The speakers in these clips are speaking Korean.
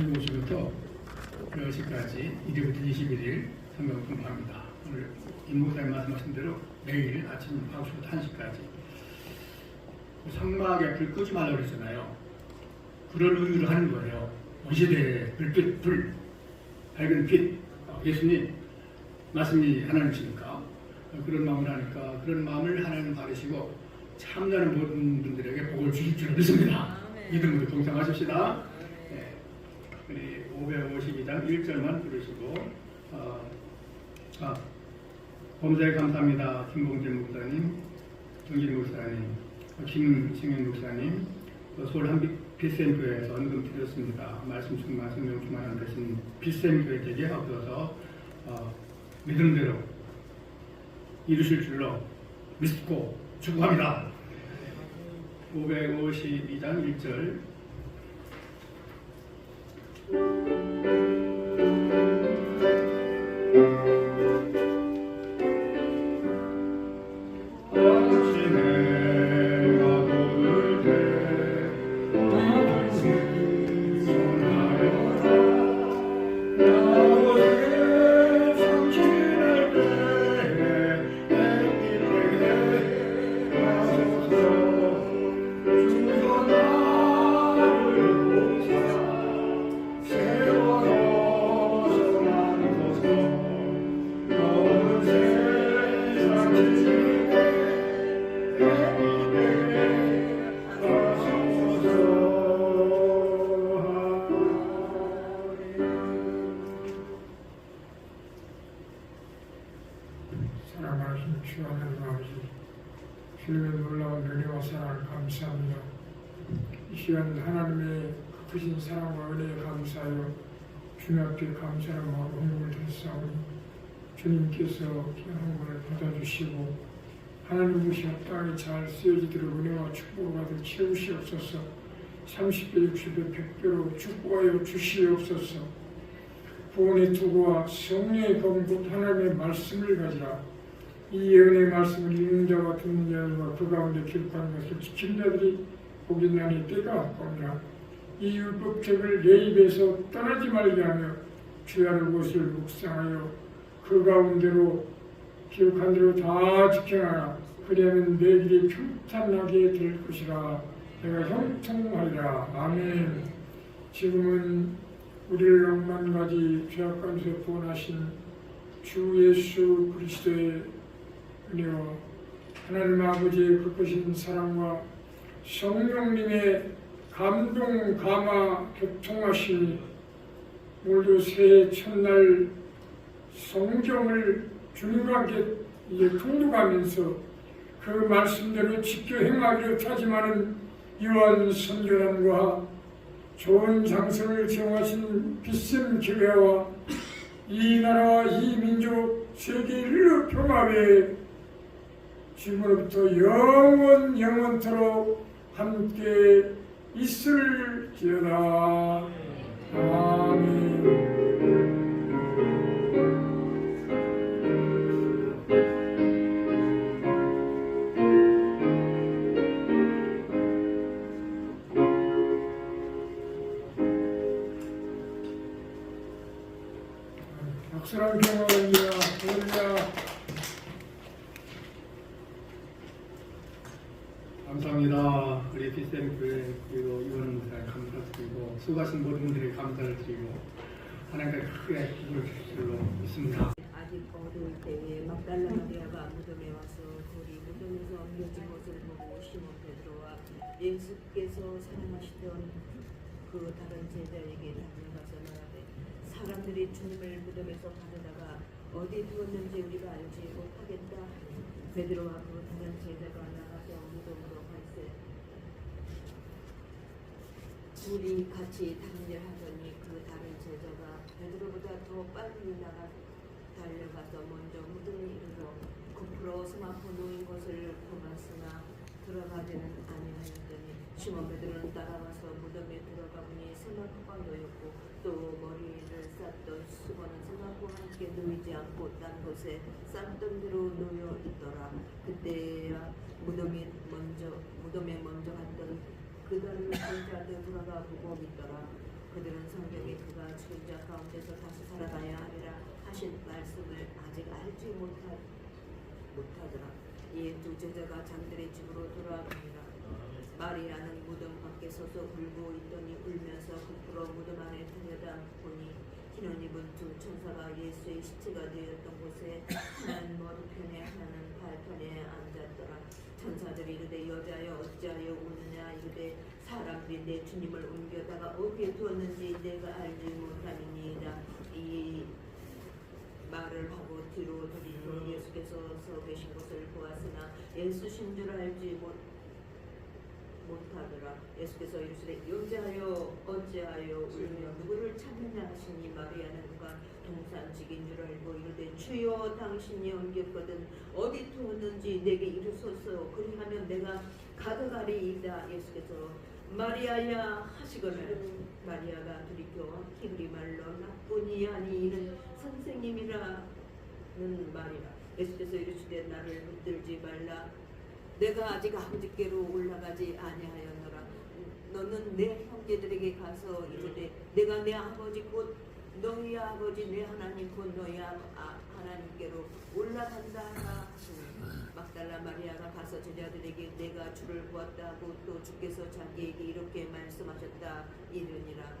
7시부터 10시까지 1일부터 21일 성경 공부합니다. 오늘 임 목사님 말씀하신 대로 매일 아침 9시부터 1시까지 성막에 불 끄지 말라고 그랬잖아요. 그런 의미로 하는 거예요. 이 시대에 불빛, 불, 밝은 빛, 예수님 말씀이 하나님이시니까 그런 마음을 하니까 그런 마음을 하나님 받으시고 참여하는 모든 분들에게 복을 주실 줄 믿습니다. 믿음으로 동참하십시다. 네. 우리 552장 1절만 부르시고 범사에 감사합니다. 김봉재 목사님, 정진 목사님, 김승현 목사님, 서울 한빛샘교회에서 헌금 드렸습니다. 말씀 충만, 성령 충만한 대신 빛샘교회 되게 하옵소서. 믿음대로 이루실 줄로 믿고 축복합니다. 552장 1절 사랑하신 주 하나님 아버지, 주님의 놀라운 은혜와 사랑을 감사합니다. 이 시간 하나님의 크신 사랑과 은혜에 감사하여 주님 앞에 감사의 마음으로 헌금을 드렸사오니 주님께서 헌금을 받아주시고 하나님 무시한 땅에 잘 쓰여지도록 은혜와 축복을 받을 채우시옵소서. 30배, 60배, 100배로 축복하여 주시옵소서. 구원의 투구와 성령의 검 하나님의 말씀을 가지라. 이 예언의 말씀을 읽는 자와 듣는 자들과 그 가운데 기록하는 것을 지키는 자들이 복이 나니 때가 왔거니와 이 율법책을 내 입에서 떠나지 말게 하며 주야를 것을 묵상하여 그 가운데로 기록한 대로 다 지켜나라. 그리하면 내 길이 평탄하게 될 것이라. 내가 형통하리라. 아멘. 지금은 우리를 억만가지 죄악 가운데서 구원하신 주 예수 그리스도의 은혜와 하나님 아버지의 그 크신 사랑과 성령님의 감동, 감화, 교통하심이 모두 새해 첫날 성경을 주님과 함께 이제 통독하면서 그 말씀대로 지켜 행하기로 다짐하는 요한 선교단과 좋은 장성을 정하신 빛샘 교회와 이 나라와 이 민족 세계 인류 평화에 지금으로부터 영원토록 함께 있을지어다. 아멘. 박수랑 평화입니다. 할렐루야. 감사합니다. 우리 빛샘교회 그리고 이원 목사님 감사드리고 수고하신 모든 분들에게 감사를 드리고 하나님께 크게 기도를 주실 줄로 믿습니다. 아직 어두울 때에 막달라 마리아가 무덤에 와서 돌이 무덤에서 옮겨진 것을 보고 시몬 베드로와 예수께서 사랑하시던 그 다른 제자에게 달려가서 말하되 사람들이 주님을 무덤에서 가져다가 어디 두었는지 우리가 알지 못하겠다. 베드로와 그 다른 제자가 나가서 무덤으로 갈새 둘이 같이 달려하더니 그 다른 제자가 베드로보다 더 빨리 달려가서 먼저 무덤에 이르러 겉으로 스마포 놓인 것을 보았으나 들어가지는 아니하였더니 시몬 베드로는 따라와서 무덤에 들어가 보니 스마포가 놓였고 또 머리를 쌌던 수건은 스마포와 함께 놓이지 않고 딴 곳에 쌌던 대로 놓여 있더라. 그때야 무덤에 먼저 갔던 그들을 제자들 돌아가 보고 믿더라. 그들은 성경에 너희가 죽은 자 가운데서 다시 살아나야 하리라 하신 말씀을 아직 알지 못하더라. 이에 두 제자가 장들의 집으로 돌아가니라. 마리아는 무덤 밖에 서서 울고 있더니 울면서 부풀어 무덤 안에 들여다보니 흰옷 입은 두 천사가 예수의 시체가 되었던 곳에 하나는 머리편에 하나는 발편에 앉았더라. 천사들이 이르되 여자여 어찌하여 우느냐 이르되 사람들이 내 주님을 옮겨다가 어디에 두었는지 내가 알지 못하니이다. 이 말을 하고 뒤로 돌이니 예수께서 서 계신 것을 보았으나 예수신 줄 알지 못하더라. 예수께서 이르시되 여자여 어찌하여 울며 누구를 찾느냐 하시니 마리아는 누가 동산직인 줄 알고 이르되 주여 당신이 옮겼거든 어디 두었는지 내게 이르소서 그리하면 내가 가져가리이다. 예수께서 마리아야 하시거늘 마리아가 돌이켜 히브리 말로 라보니 하니 이는 선생님이라는 말이라. 예수께서 이르시되 나를 붙들지 말라. 내가 아직 아버지께로 올라가지 아니하였노라. 너는 내 형제들에게 가서 이르되 내가 내 아버지 곧 너희 아버지 내 하나님 곧 너희 하나님께로 올라간다 하시니 막달라 마리아가 가서 제자들에게 내가 주를 보았다 하고 또 주께서 자기에게 이렇게 말씀하셨다 이르니라.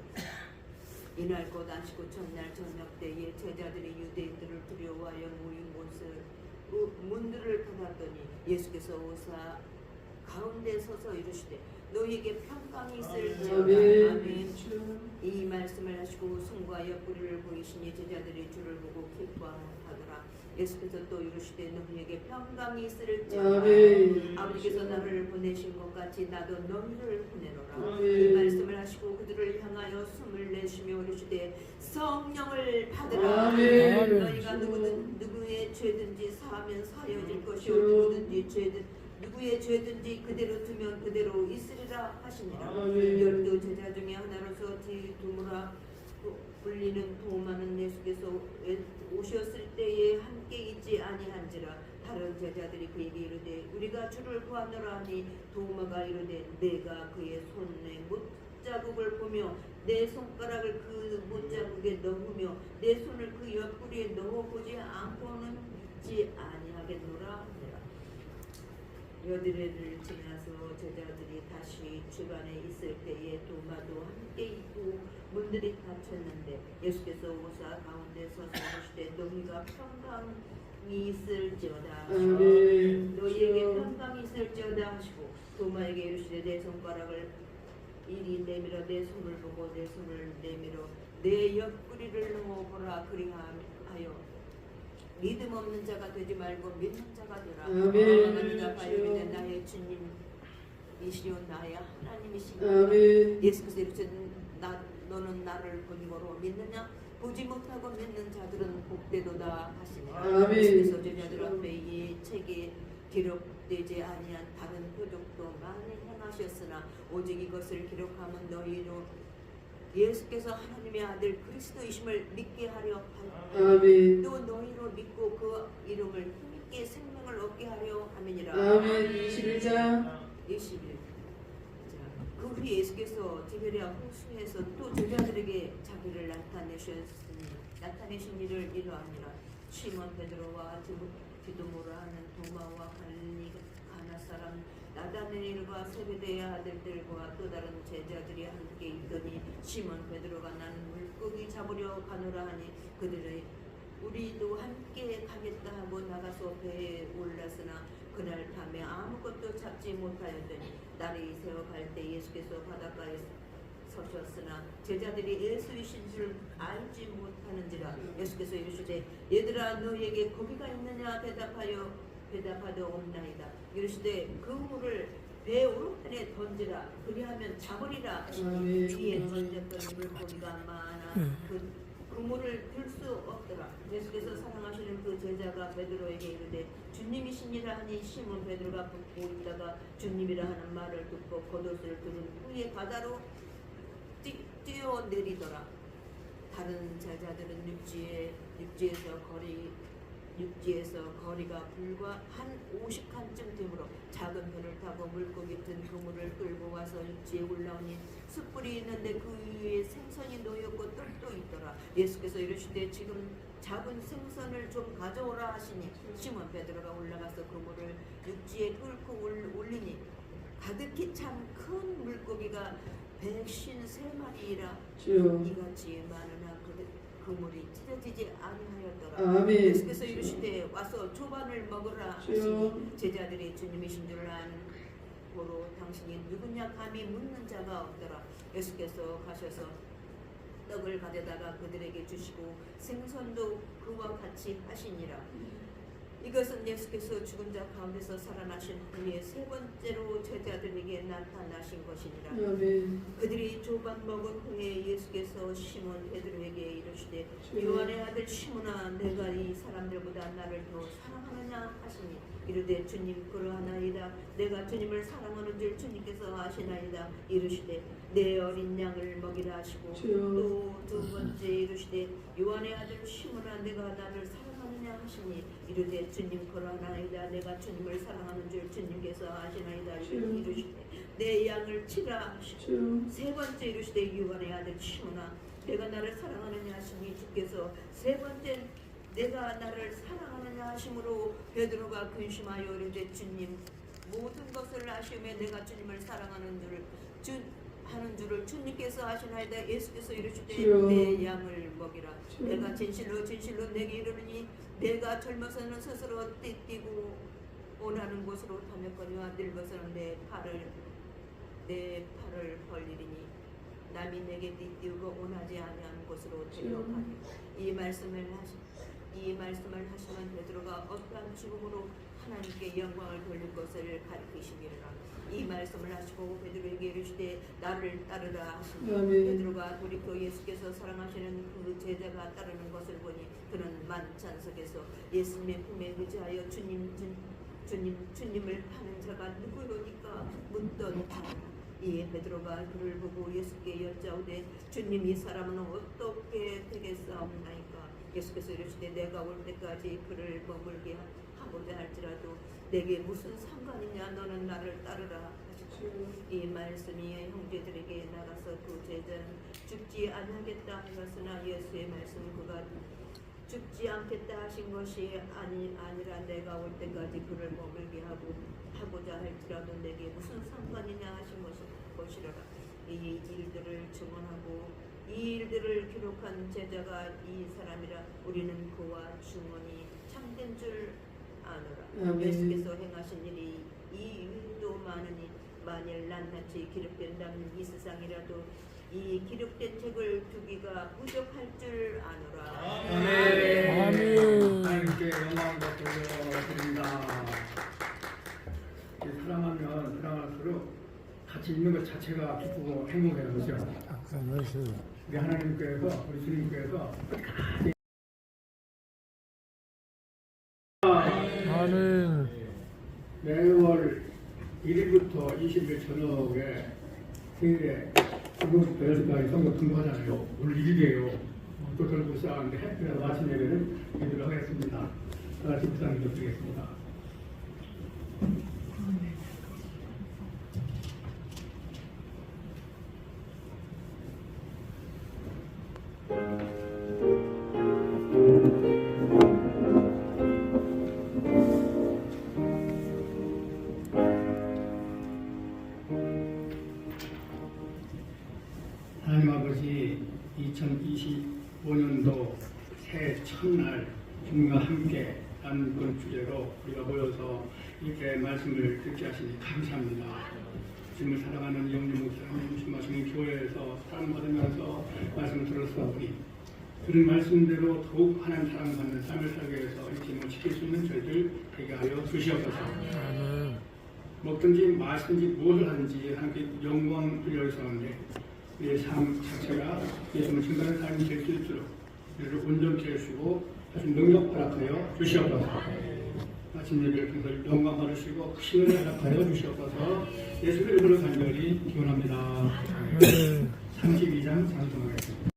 이날 곧 안식구 첫날 저녁 때에 제자들이 유대인들을 두려워하여 모인 곳을 문들을 닫았더니 예수께서 오사 가운데 서서 이르시되 너희에게 평강이 있을지어다. 아멘. 이 말씀을 하시고 손과 옆구리를 보이시니 제자들이 주를 보고 기뻐하더라. 예수께서 또 이르시되 너희에게 평강이 있을지어다. 아버지께서 나를 보내신 것 같이 나도 너희를 보내노라. 이 말씀을 하시고 그들을 향하여 숨을 내쉬며 이르시되 성령을 받으라. 너희가 누구의 죄든지 사하면 사여질 것이요 누구든지 누구의 죄든지 그대로 두면 그대로 있으리라 하시니라. 열두 제자 중에 하나로서 디두무라 불리는 도마는 예수께서 오셨을 때에 함께 있지 아니한지라. 다른 제자들이 그에게 이르되 우리가 주를 구하노라 하니 도마가 이르되 내가 그의 손에 못자국을 보며 내 손가락을 그 못자국에 넣으며 내 손을 그 옆구리에 넣어보지 않고는지 아니하겠노라. 여드레를 지나서 제자들이 다시 주변에 있을 때에 도마도 함께 있고 문들이 닫혔는데 예수께서 오사 가운데 서서 이르시되 너희가 평강이 있을지어다 하시고 너희에게 평강이 있을지어다 하시고 도마에게 이르시되 내 손가락을 이리 내밀어 내 손을 보고 내 손을 내밀어 내 옆구리를 넣어보라. 그리하여 믿음 없는 자가 되지 말고 믿는 자가 되라. 내가 바로 믿는 나의 주님이시오 나의 하나님이시오. 예수께서 이르시되 너는 나를 본거로 믿느냐? 보지 못하고 믿는 자들은 복되도다 하시니라. 예수께서 제자들 앞에 이 책에 기록되지 아니한 다른 표적도 많이 행하셨으나 오직 이것을 기록하면 너희로 예수께서 하나님의 아들 그리스도이심을 믿게 하려 하고 또 너희로 믿고 그 이름을 힘있게 생명을 얻게 하려 함이니라. 21장 21. 그 후에 예수께서 디베랴 호수에서 또 제자들에게 자기를 나타내신 일을 이러하니라. 시몬 베드로와 디두모라 하는 도마와 갈릴리 가나 사람 나다나엘과 세베대의 아들들과 또 다른 제자들이 함께 있더니 시몬 베드로가 나는 물고기 잡으려 가노라 하니 그들의 우리도 함께 가겠다 하고 나가서 배에 올랐으나 그날 밤에 아무것도 잡지 못하였더니 날이 새어 갈 때 예수께서 바닷가에 서셨으나 제자들이 예수이신 줄 알지 못하는지라. 예수께서 이르시되 얘들아 너희에게 고기가 있느냐 대답하되 없나이다. 이르시되 그 물을 배 오른편에 던지라. 그리하면 잡으리라. 뒤에 던졌던 물고기가 많아 그 물을 들 수 없더라. 예수께서 사랑하시는 그 제자가 베드로에게 이르되 주님이시니라 하니 시몬 베드로가 붙고 있다가 주님이라 하는 말을 듣고 겉옷을 두른 후에 바다로 뛰어내리더라. 다른 제자들은 육지에서 거리가 불과 한 50칸쯤 되므로 작은 배를 타고 물고기 든 그물을 끌고 와서 육지에 올라오니 숯불이 있는데 그 위에 생선이 놓였고 뜰도 있더라. 예수께서 이르시되 지금 잡은 생선을 좀 가져오라 하시니 시몬 베드로가 올라가서 그물을 육지에 뚫고 올리니 가득히 참 큰 물고기가 153마리라 주여. 이같이 많으나 그물이 찢어지지 아니하였더라. 아멘. 예수께서 이르시되 와서 조반을 먹으라 하시니 주여. 제자들이 주님이신 줄 아는 고로 당신이 누구냐 감히 묻는 자가 없더라. 예수께서 가셔서 떡을 가져다가 그들에게 주시고 생선도 그와 같이 하시니라. 이것은 예수께서 죽은 자 가운데서 살아나신 후에 세 번째로 제자들에게 나타나신 것이니라. 아멘. 그들이 조반 먹은 후에 예수께서 시몬 베드로에게 이르시되 주여. 요한의 아들 시몬아 내가 이 사람들보다 나를 더 사랑하느냐 하시니 이르되 주님 그러하나이다. 내가 주님을 사랑하는 줄 주님께서 아시나이다. 이르시되 내 어린 양을 먹이라 하시고 주여. 또 두 번째 이르시되 요한의 아들 시몬아 내가 나를 사랑하느냐 하시니 이르되 주님 그러하나이다. 내가 주님을 사랑하는 줄 주님께서 아시나이다. 주여. 이르시되 내 양을 치라 하시고 주여. 세 번째 이르시되 요한의 아들 시몬아 내가 나를 사랑하느냐 하시니 주께서 세 번째 내가 나를 사랑하느냐 하심으로 베드로가 근심하여 이르되 주님 모든 것을 아시오매 내가 주님을 사랑하는 하는 줄을 주님께서 아시나이다. 예수께서 이르시되 주여. 내 양을 먹이라. 주여. 내가 진실로 진실로 내게 이르노니 내가 젊어서는 스스로 띠뛰고 원하는 곳으로 다녔거니와 늙어서는 내 팔을 벌리리니 남이 내게 띠띠우고 원하지 아니하는 곳으로 데려가니. 이 말씀을 하시면 베드로가 어떠한 죽음으로 하나님께 영광을 돌릴 것을 가르치시기라. 이 말씀을 하시고 베드로에게 이르시되 나를 따르라 하시니 아멘. 베드로가 돌이켜 예수께서 사랑하시는 그 제자가 따르는 것을 보니 그는 만찬석에서 예수님의 품에 의지하여 주님을 파는 자가 누구요니까 묻던 자라. 이에 베드로가 그를 보고 예수께 여짜오되 주님 이 사람은 어떻게 되겠사옵나이까. 예수께서 이르시되 내가 올 때까지 그를 머물게 하고자 할지라도 내게 무슨 상관이냐. 너는 나를 따르라 하시고 이 말씀이 형제들에게 나가서 두 제자는 죽지 아니하겠다 하였으나 예수의 말씀 그가 죽지 않겠다 하신 것이 아니라 내가 올 때까지 그를 머물게 하고자 할지라도 내게 무슨 상관이냐 하신 것이라. 이 일들을 증언하고 이 일들을 기록한 제자가 이 사람이라. 우리는 그와 증언이 참된 줄 아노라. 아멘. 예수께서 행하신 일이 이 외에도 많으니 만일 낱낱이 기록된다면 이 세상이라도 이 기록된 책을 두기가 부족할 줄 아노라. 아멘. 아멘. 하나님께 영광과 돌려드립니다. 사랑하면 사랑할수록 같이 있는 것 자체가 기쁘고 행복해요. 그렇죠? 우리 하나님께서 우리 주님께서 아멘. 매월 1일부터 20일 저녁에 생일에 중국부터 10시까지 성경 등록하잖아요. 오늘 1일이에요. 또 저를 불쌍한데 그래서 아침 예배는 드리도록 하겠습니다. 다 같이 불쌍히 드리겠습니다. 하나님 아버지 2025년도 새해 첫날 주님과 함께 하는 그런 주제로 우리가 모여서 이렇게 말씀을 듣게 하시니 감사합니다. 주님을 사랑하는 영림 목사님, 주님하시는 교회에서 사랑받으면서 말씀을 들었사오니 그런 말씀대로 더욱 하나님 사랑받는 삶을 살기 위해서 이 제목을 지킬 수 있는 저희들 되게 하여 주시옵소서. 먹든지 마시든지 무엇을 하든지 하나님께 영광 돌려주셨는데 우리의 삶 자체가 예수님을 증거하는 삶이 될 수 있도록 우리를 온전케 해주시고 하신 능력 허락하여 주시옵소서. 아침 예배를 통해서 영광 받으시고 신을 허락하여 주시옵소서. 예수의 이름으로 간절히 기원합니다. 32장 찬송하겠습니다.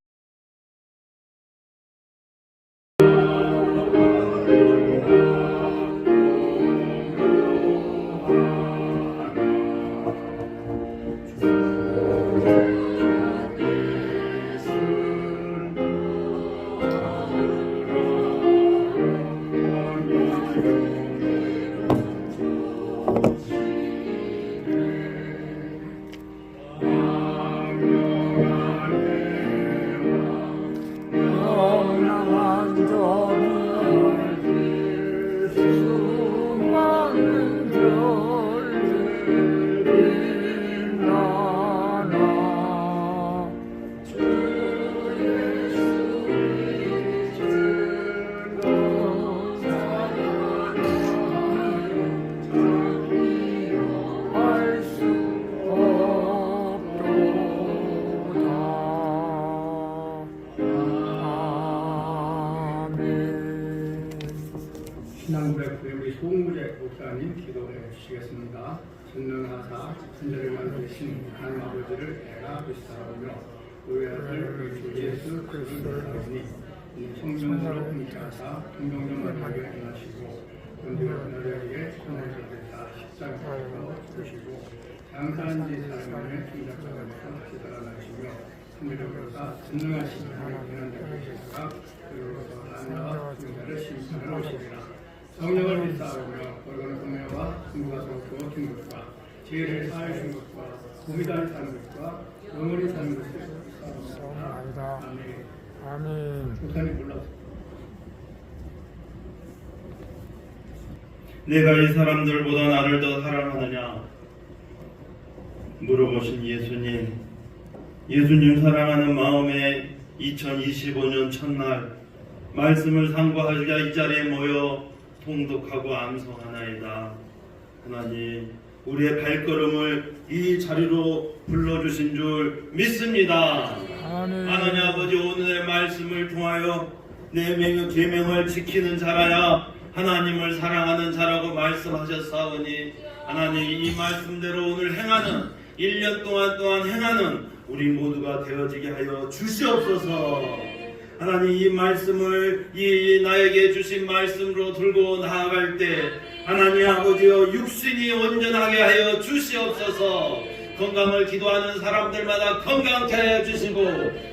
신앙고백 후에 우리 송무재 목사님 기도해 주시겠습니다. 전능하사 천지를 만드신 하나님 아버지를 내가 믿사오며 그의 아들 주 예수 그리스도를 믿사오니 이 성령으로 함께하사 동정령만하게 행하시고 본디와 너희에게 권한을 대사 십자가에서 주시고 장사한 지 사람의 중작자로서 기다려나시며 하늘로서 전능하신 하나님 하나님께서 그리로서 하나님과 중자를 심판을 오시리라. 성령을 믿사오며 얼굴의 공예와 승부가 솟고 등급과 죄를 사하신 것과 고미단을 사는 것과 영원히 사는 것을 믿사옵나이다. 아멘. 아멘. 목사님 불러주세요. 내가 이 사람들보다 나를 더 사랑하느냐 물어보신 예수님. 예수님 사랑하는 마음에 2025년 첫날 말씀을 상고하기가 이 자리에 모여 통독하고 암송하나이다. 하나님, 우리의 발걸음을 이 자리로 불러주신 줄 믿습니다. 아멘. 하나님 아버지, 오늘의 말씀을 통하여 내 계명을 지키는 자라야 하나님을 사랑하는 자라고 말씀하셨사오니 하나님, 이 말씀대로 오늘 행하는 1년 동안 행하는 우리 모두가 되어지게 하여 주시옵소서. 하나님, 이 말씀을 나에게 주신 말씀으로 들고 나아갈 때 하나님 아버지여 육신이 온전하게 하여 주시옵소서. 건강을 기도하는 사람들마다 건강케 하여 주시고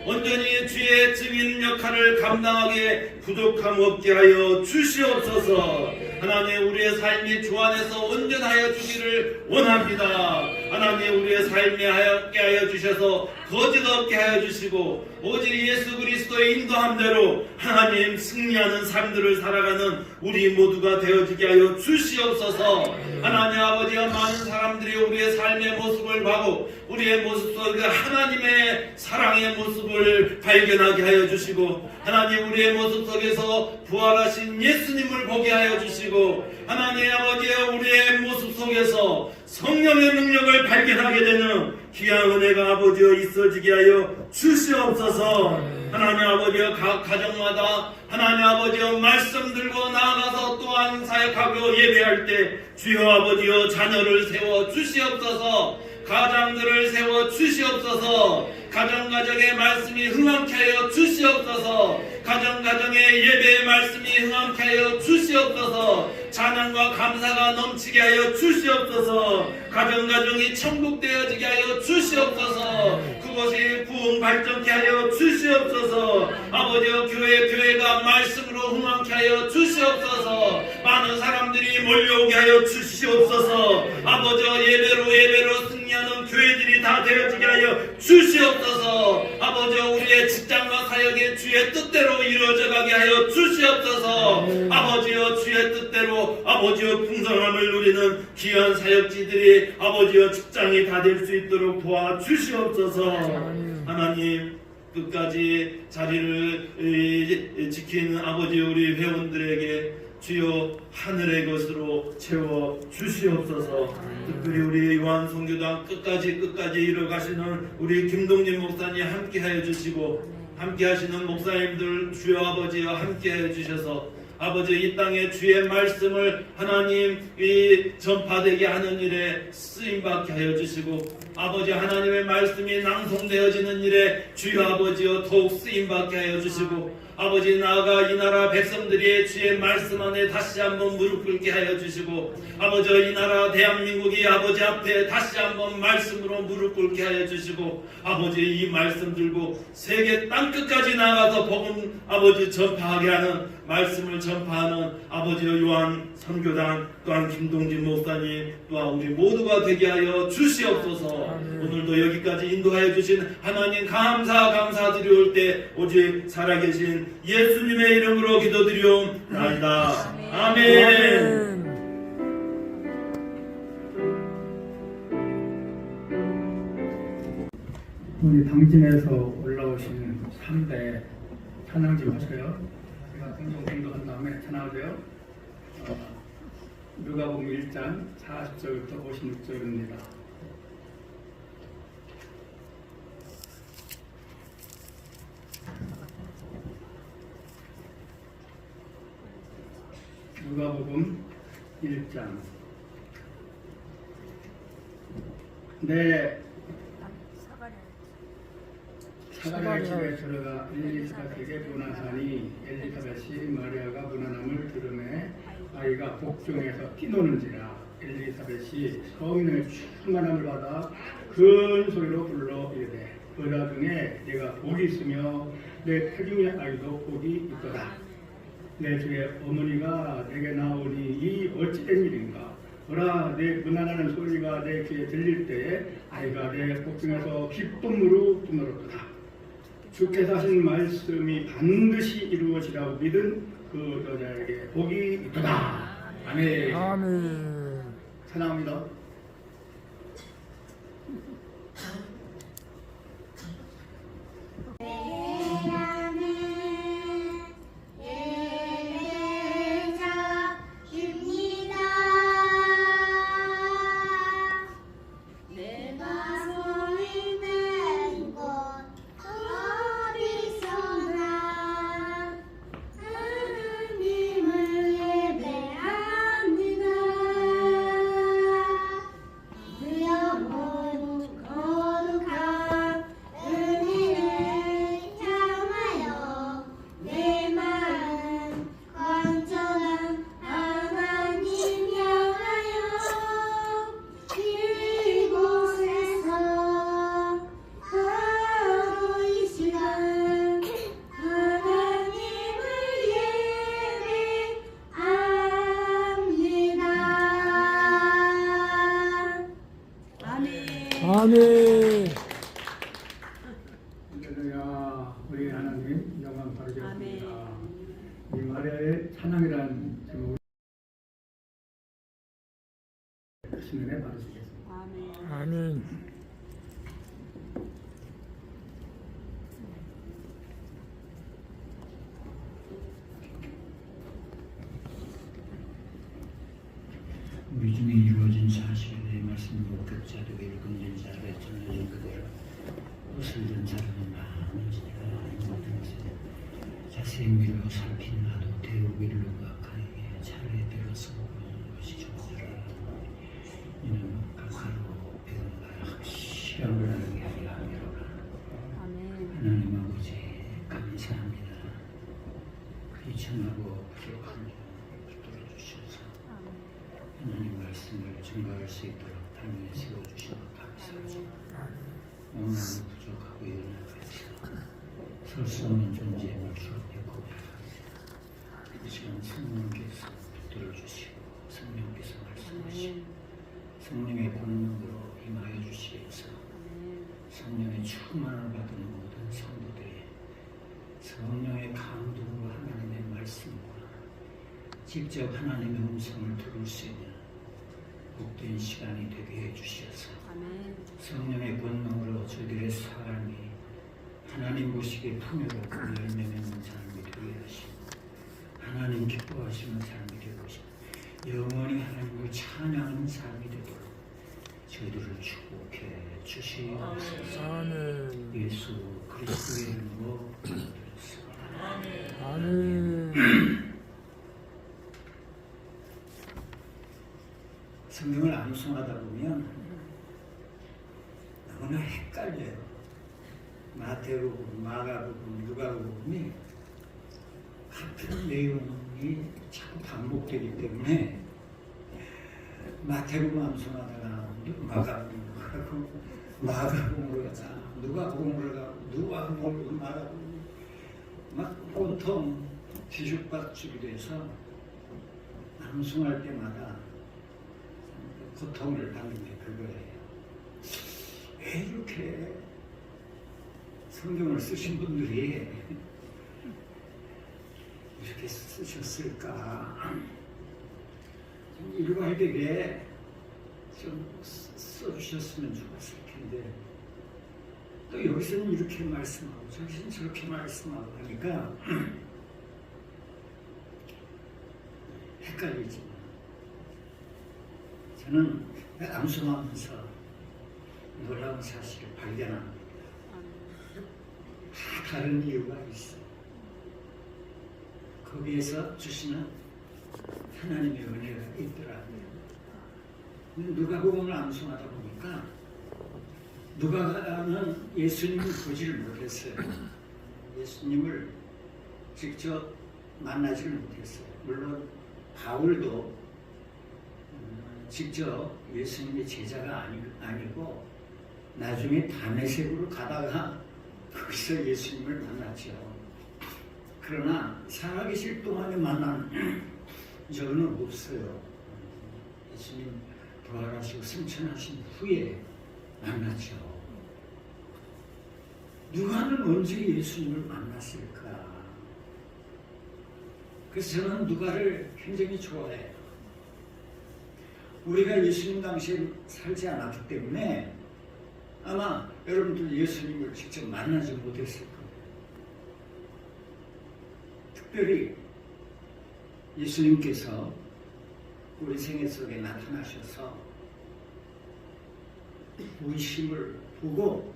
온전히 주의 증인 역할을 감당하게 부족함 없게 하여 주시옵소서. 하나님, 우리의 삶이 주 안에서 온전하여 주기를 원합니다. 하나님, 우리의 삶에 하얗게 하여 주셔서 거짓 없게 하여 주시고 오직 예수 그리스도의 인도함대로 하나님 승리하는 삶들을 살아가는 우리 모두가 되어지게 하여 주시옵소서. 하나님 아버지가 많은 사람들이 우리의 삶의 모습을 보고 우리의 모습 속에 하나님의 사랑의 모습을 발견하게 하여 주시고 하나님, 우리의 모습 속에서 부활하신 예수님을 보게 하여 주시고 하나님 아버지의 우리의 모습 속에서 성령의 능력을 발견하게 되는 귀한 은혜가 아버지여 있어지게 하여 주시옵소서. 하나님 아버지여, 각 가정마다 하나님 아버지여 말씀 들고 나아가서 또한 사역하고 예배할 때 주여 아버지여 자녀를 세워 주시옵소서. 가장들을 세워 주시옵소서. 가정가정의 말씀이 흥함케 하여 주시옵소서. 가정가정의 예배의 말씀이 흥함케 하여 주시옵소서. 찬양과 감사가 넘치게 하여 주시옵소서. 가정가정이 천국되어지게 하여 주시옵소서. 그것이 부흥 발전케 하여 주시옵소서. 아버지여, 교회가 말씀으로 흥함케 하여 주시옵소서. 많은 사람들이 몰려오게 하여 주시옵소서. 아버지여, 예배로 승리하는 교회들이 다 되어지게 하여 주시옵소서. 아버지여, 우리의 직장과 사역이 주의 뜻대로 이루어져 가게 하여 주시옵소서. 아버지여, 주의 뜻대로 아버지여 풍성함을 누리는 귀한 사역지들이 아버지여 직장이 다 될 수 있도록 도와주시옵소서. 하나님, 끝까지 자리를 지키는 아버지 우리 회원들에게 주여 하늘의 것으로 채워 주시옵소서. 특별히 우리 요한송교당 끝까지 이뤄가시는 우리 김동진 목사님 함께하여 주시고 함께하시는 목사님들 주여 아버지여 함께하여 주셔서 아버지, 이 땅에 주의 말씀을 하나님 전파되게 하는 일에 쓰임받게 하여 주시고 아버지, 하나님의 말씀이 낭송되어지는 일에 주여 아버지여 더욱 쓰임받게 하여 주시고 아버지, 나아가 이 나라 백성들이 주의 말씀 안에 다시 한번 무릎 꿇게 하여 주시고 아버지, 이 나라 대한민국이 아버지 앞에 다시 한번 말씀으로 무릎 꿇게 하여 주시고 아버지, 이 말씀 들고 세계 땅끝까지 나아가서 복음 아버지 전파하게 하는 말씀을 전파하는 아버지 요한 선교단 또한 김동진 목사님 또한 우리 모두가 되게 하여 주시옵소서. 오늘도 여기까지 인도하여 주신 하나님 감사드리올 때 오직 살아계신 예수님의 이름으로 기도드리옵나이다. 아멘. 우리 당진에서 올라오신 3대 찬양 좀 하세요. 제가 공동행도 한 다음에 찬양하세요. 누가복음 1장 40절부터 56절입니다. 누가복음 1장. 네. 사가랴의 집에 들어가 엘리사벳에게 문안하니 엘리사벳이 마리아가 문안함을 들으매 아이가 복중에서 뛰노는지라. 엘리사벳이 성인의 충만함을 받아 큰 소리로 불러 이르되 그자 중에 내가 복이 있으며 내 태중의 아이도 복이 있도다. 내 주의 어머니가 내게 나오니 이 어찌된 일인가. 보라, 내 문안하는 소리가 내 귀에 들릴 때에 아이가 내 복중에서 기쁨으로 뛰노로도다. 주께서 하신 말씀이 반드시 이루어지라고 믿은 그 여자에게 복이 있도다. 아멘. 아멘. 사랑합니다. 아멘. 할렐루야. 우리 하나님 영광 받으셨습니다. 이 마리아의 찬양이라는 제목을 크신 은혜 받으시겠습니다. 아멘. 우리 중에 이루어진 사실에 대해 말씀으로 듣자도 읽은 자를 전해진 그대로 옷을 든 사람은 많은지라. 이 모든 것을 자세히 밀로 살핀 나도 대우빌로 각하에게 차례에 들어서 보는 것이 좋더라. 이는 각하로 배운 바라 확실함을 알게 하려 함이로라. 하나님 아버지 감사합니다. 귀청하고 부족한 붙들어 주셔서 하나님 말씀을 증거할 수 있도록 당연히 세워주시고 감사하죠. 오늘 부족하고 연약해서 설 수 없는 존재임을 주 앞에 고백합니다. 이 시간 성령께서 붙들어 주시고 성령께서 말씀하시고 성령의 권능으로 임하여 주시면서 성령의 충만을 받은 모든 성도들이 성령의 감동으로 하나님의 말씀과 직접 하나님의 음성을 들을 수 있는 복된 시간이 되게 해주셔서 성령의 권능으로 저들의 삶이 하나님 보시기에 풍요롭고 열매 맺는 삶이 되게 하시고 하나님 기뻐하시는 삶이 되고 영원히 하나님을 찬양하는 삶이 되도록 저희들을 축복해 주시옵소서. 아멘. 예수 그리스도의 이름으로 기도드렸습니다. 아멘. 성경을 암송하다 보면 너무나 헷갈려요. 마태복음, 마가복음, 누가복음이 같은 내용이 자꾸 반복되기 때문에 마태복음 암송하다가 마가복음 가고 마가복음으로 가자 누가복음으로 가고 누가복음으로 마가복음 막 온통 뒤죽박죽이 돼서 암송할 때마다 고통을 받는 게 그거예요. 왜 이렇게 성경을 쓰신 분들이 이렇게 쓰셨을까? 좀 일관되게 좀 써주셨으면 좋았을 텐데 또 여기서는 이렇게 말씀하고 저기서는 저렇게 말씀하고 하니까 헷갈리지. 저는 암송하면서 놀라운 사실을 발견합니다. 다 다른 이유가 있어. 거기에서 주시는 하나님의 은혜가 있더라고요. 누가복음을 암송하다 보니까 누가는 예수님을 보지를 못했어요. 예수님을 직접 만나지를 못했어요. 물론 바울도 직접 예수님의 제자가 아니고 나중에 다메섹으로 가다가 거기서 예수님을 만났죠. 그러나 살아계실 동안에 만난 적은 없어요. 예수님 부활하시고 승천하신 후에 만났죠. 누가는 언제 예수님을 만났을까? 그래서 저는 누가를 굉장히 좋아해요. 우리가 예수님 당시에 살지 않았기 때문에 아마 여러분들 예수님을 직접 만나지 못했을 거예요. 특별히 예수님께서 우리 생애 속에 나타나셔서 의심을 보고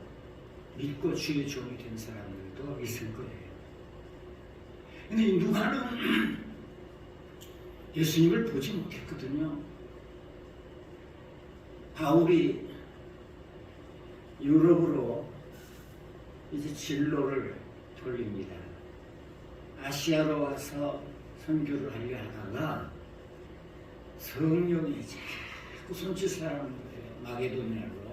믿고 주의 종이 된 사람들도 있을 거예요. 근데 누가는 예수님을 보지 못했거든요. 바울이 유럽으로 이제 진로를 돌립니다. 아시아로 와서 선교를 하려 하다가 성령이 자꾸 손짓을 하는 거예요. 마게도니아로.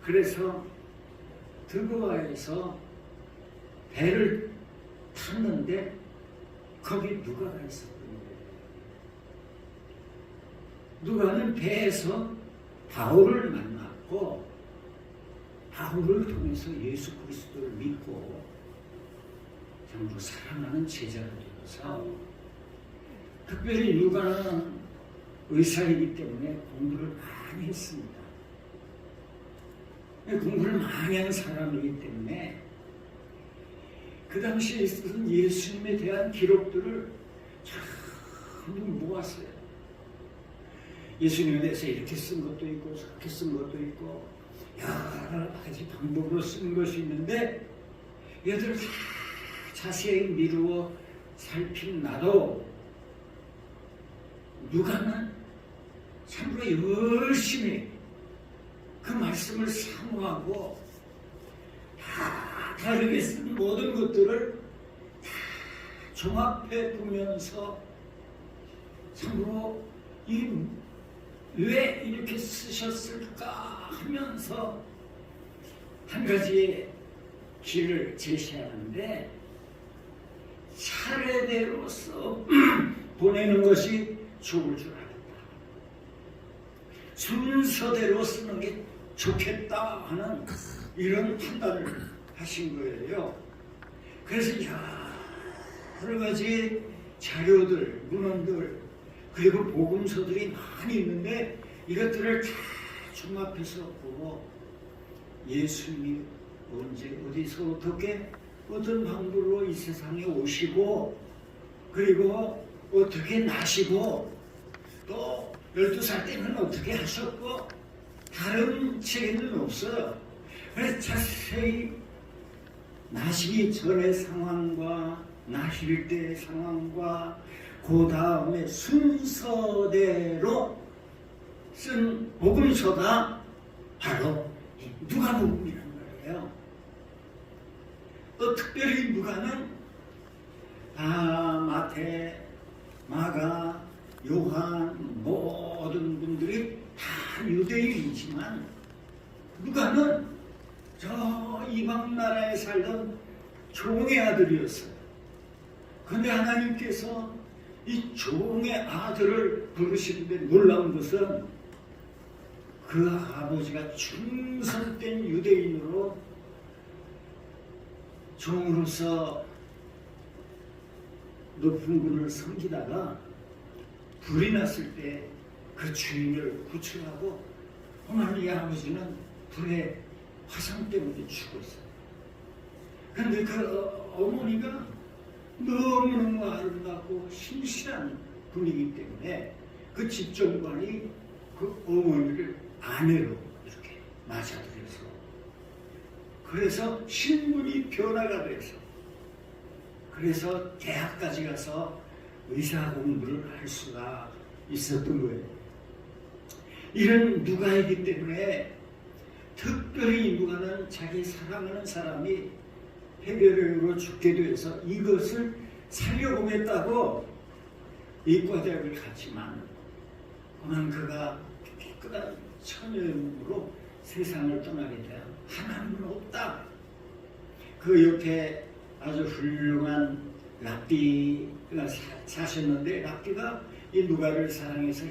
그래서 드고아에서 배를 탔는데 거기 누가가 있었거든요. 누가는 배에서 바울을 만났고 바울을 통해서 예수 그리스도를 믿고 전부 사랑하는 제자가 되어서 특별히 누가는 의사이기 때문에 공부를 많이 했습니다. 공부를 많이 한 사람이기 때문에 그 당시에 있었던 예수님에 대한 기록들을 전부 모았어요. 예수님에 대해서 이렇게 쓴 것도 있고 저렇게 쓴 것도 있고 여러 가지 방법으로 쓴 것이 있는데 얘들을 다 자세히 미루어 살핀 나도 누가는 참으로 열심히 그 말씀을 사모하고 다 다르게 쓴 모든 것들을 다 종합해 보면서 참으로 왜 이렇게 쓰셨을까 하면서 한 가지의 길을 제시하는데 차례대로서 보내는 것이 좋을 줄 알았다. 순서대로 쓰는 게 좋겠다 하는 이런 판단을 하신 거예요. 그래서 여러 가지 자료들, 문헌들 그리고 복음서들이 많이 있는데 이것들을 다 종합해서 보고 예수님이 언제 어디서 어떻게 어떤 방법으로 이 세상에 오시고 그리고 어떻게 나시고 또 12살 때는 어떻게 하셨고 다른 책에는 없어요. 그래서 자세히 나시기 전의 상황과 나실 때의 상황과 그 다음에 순서대로 쓴 복음서가 바로 누가복음이라는 거예요. 또 특별히 누가는 마태, 마가, 요한 모든 분들이 다 유대인이지만 누가는 저 이방 나라에 살던 종의 아들이었어요. 그런데 하나님께서 이 종의 아들을 부르시는데 놀라운 것은 그 아버지가 충성된 유대인으로 종으로서 높은 군을 섬기다가 불이 났을 때 그 주인을 구출하고 오늘 이 아버지는 불의 화상 때문에 죽었어요. 그런데 그 어머니가 너무너무 아름답고 신실한 분이기 때문에 그 집정관이 그 어머니를 아내로 이렇게 맞아들여서 그래서 신분이 변화가 돼서 그래서 대학까지 가서 의사 공부를 할 수가 있었던 거예요. 이런 누가이기 때문에 특별히 누가는 자기 사랑하는 사람이 해결으로 죽게 돼서 이것을 살려보겠다고 이과대학을 갔지만 그만 그가 깨끗한 처녀로 세상을 떠나게 되어 하나님은 없다. 그 옆에 아주 훌륭한 랍비가 사셨는데 랍비가 이 누가를 사랑해서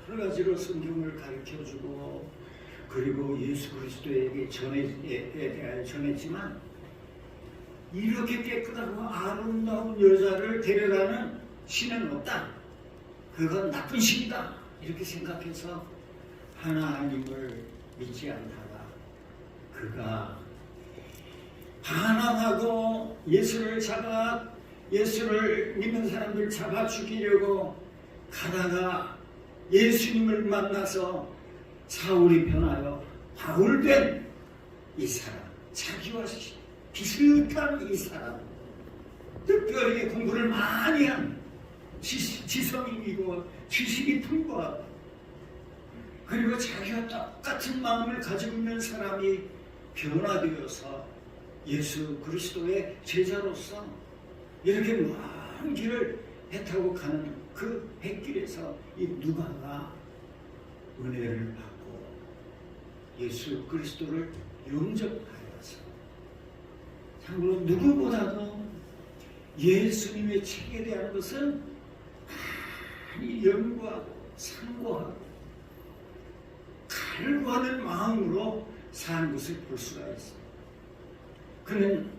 여러 가지로 성경을 가르쳐주고 그리고 예수 그리스도에게 대하여 전했지만 이렇게 깨끗하고 아름다운 여자를 데려가는 신은 없다. 그건 나쁜 신이다. 이렇게 생각해서 하나님을 믿지 않다가 그가 반항하고 예수를 믿는 사람들 잡아 죽이려고 가다가 예수님을 만나서 사울이 변하여 바울된 이 사람, 자기와 비슷한 이 사람, 특별히 공부를 많이 한 지성인이고 지식이 풍부하고 그리고 자기와 똑같은 마음을 가지고 있는 사람이 변화되어서 예수 그리스도의 제자로서 이렇게 먼 길을 배 타고 가는 그 햇길에서 이 누가가 은혜를 받고 예수 그리스도를 영접하여서 참고로 누구보다도 예수님의 책에 대한 것은 많이 연구하고 상고하고 갈구하는 마음으로 사는 것을 볼 수가 있어요. 그는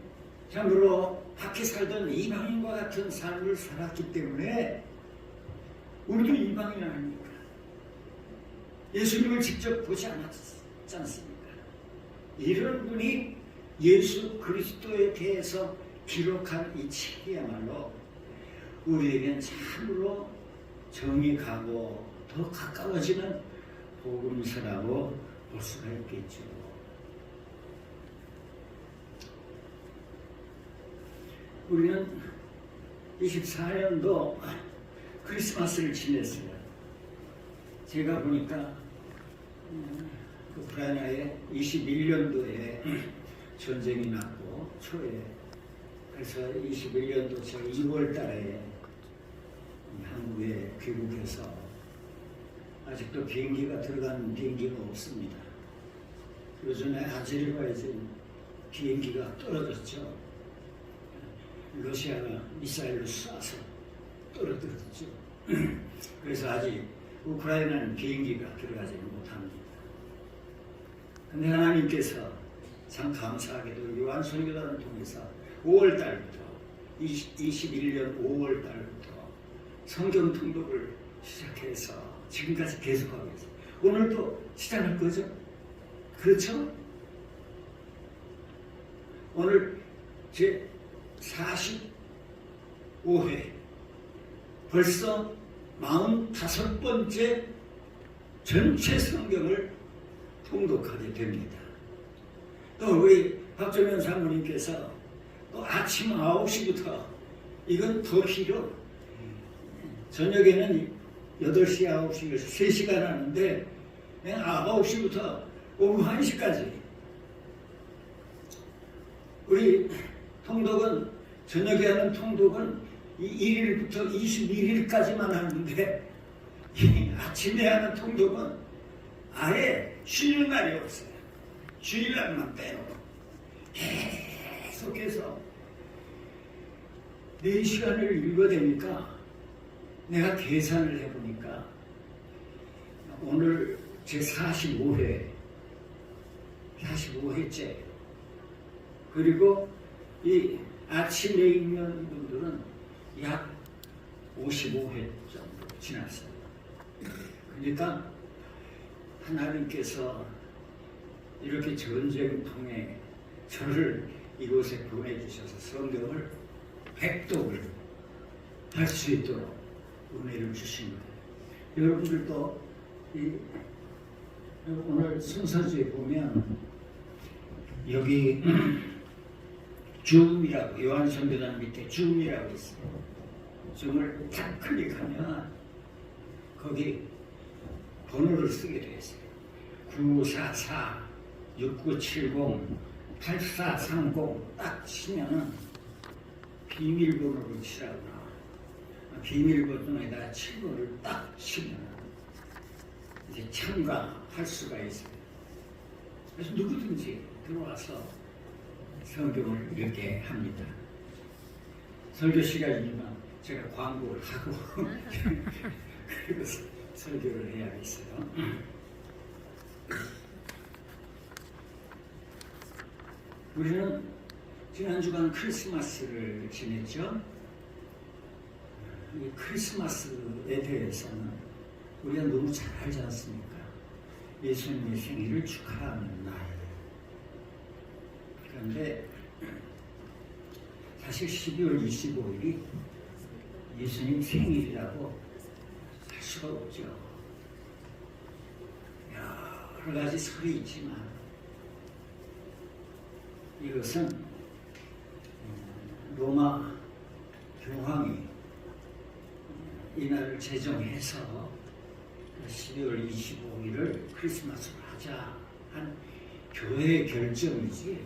참으로 밖에 살던 이방인과 같은 삶을 살았기 때문에 우리도 이방인 아닙니까? 예수님을 직접 보지 않았지 않습니까? 이런 분이 예수 그리스도에 대해서 기록한 이 책이야말로 우리에겐 참으로 정이 가고 더 가까워지는 복음서라고 볼 수가 있겠죠. 우리는 24년도 크리스마스를 지냈어요. 제가 보니까 우크라이나에 21년도에 전쟁이 났고 초에 그래서 21년도 저 2월 달에 한국에 귀국해서 아직도 비행기가 들어가는 비행기가 없습니다. 요즘에 아제르바이잔 이제 비행기가 떨어졌죠. 러시아가 미사일로 쏴서 떨어뜨렸죠. 그래서 아직 우크라이나는 비행기가 들어가지 못합니다. 근데 하나님께서 참 감사하게도 요한 선교단을 통해서 5월 달부터 21년 5월 달부터 성경 통독을 시작해서 지금까지 계속하고 있어요. 오늘도 시작할 거죠? 그렇죠? 오늘 제 45회 벌써 45번째 전체 성경을 통독하게 됩니다. 또 우리 박정현 사모님께서 또 아침 9시부터 이건 더 길어. 저녁에는 8시, 9시, 3시간 하는데 9시부터 오후 1시까지 우리 통독은 저녁에 하는 통독은 1일부터 21일까지만 하는데 아침에 하는 통독은 아예 쉬는 날이 없어요. 주일날만 빼놓고 계속해서 4시간을 읽어대니까 내가 계산을 해보니까 오늘 제 45회째 그리고 이 아침에 읽는 분들은 약 55회 정도 지났어요. 그러니까 하나님께서 이렇게 전쟁통에 저를 이곳에 보내주셔서 성경을 백독을 할 수 있도록 은혜를 주신 거예요. 여러분들도 오늘 순서지에 보면 여기 줌이라고 요한선교단 밑에 줌이라고 있어요. 점을 딱 클릭하면 거기 번호를 쓰게 되어 있어요. 944-6970-8430 딱 치면은 비밀번호를 치라고 나와요. 비밀번호에다가 7번을 딱 치면 이제 참가할 수가 있어요. 그래서 누구든지 들어와서 성경을 이렇게 합니다. 설교 시간이지만 제가 광고를 하고 그리고 설교를 해야겠어요. 우리는 지난 주간 크리스마스를 지냈죠. 이 크리스마스에 대해서는 우리가 너무 잘 알지 않습니까? 예수님의 생일을 축하하는 날. 그런데 사실 12월 25일이 예수님 생일이라고 할 수가 없죠. 여러 가지 설이 있지만 이것은 로마 교황이 이날을 제정해서 12월 25일을 크리스마스로 하자 한 교회의 결정이지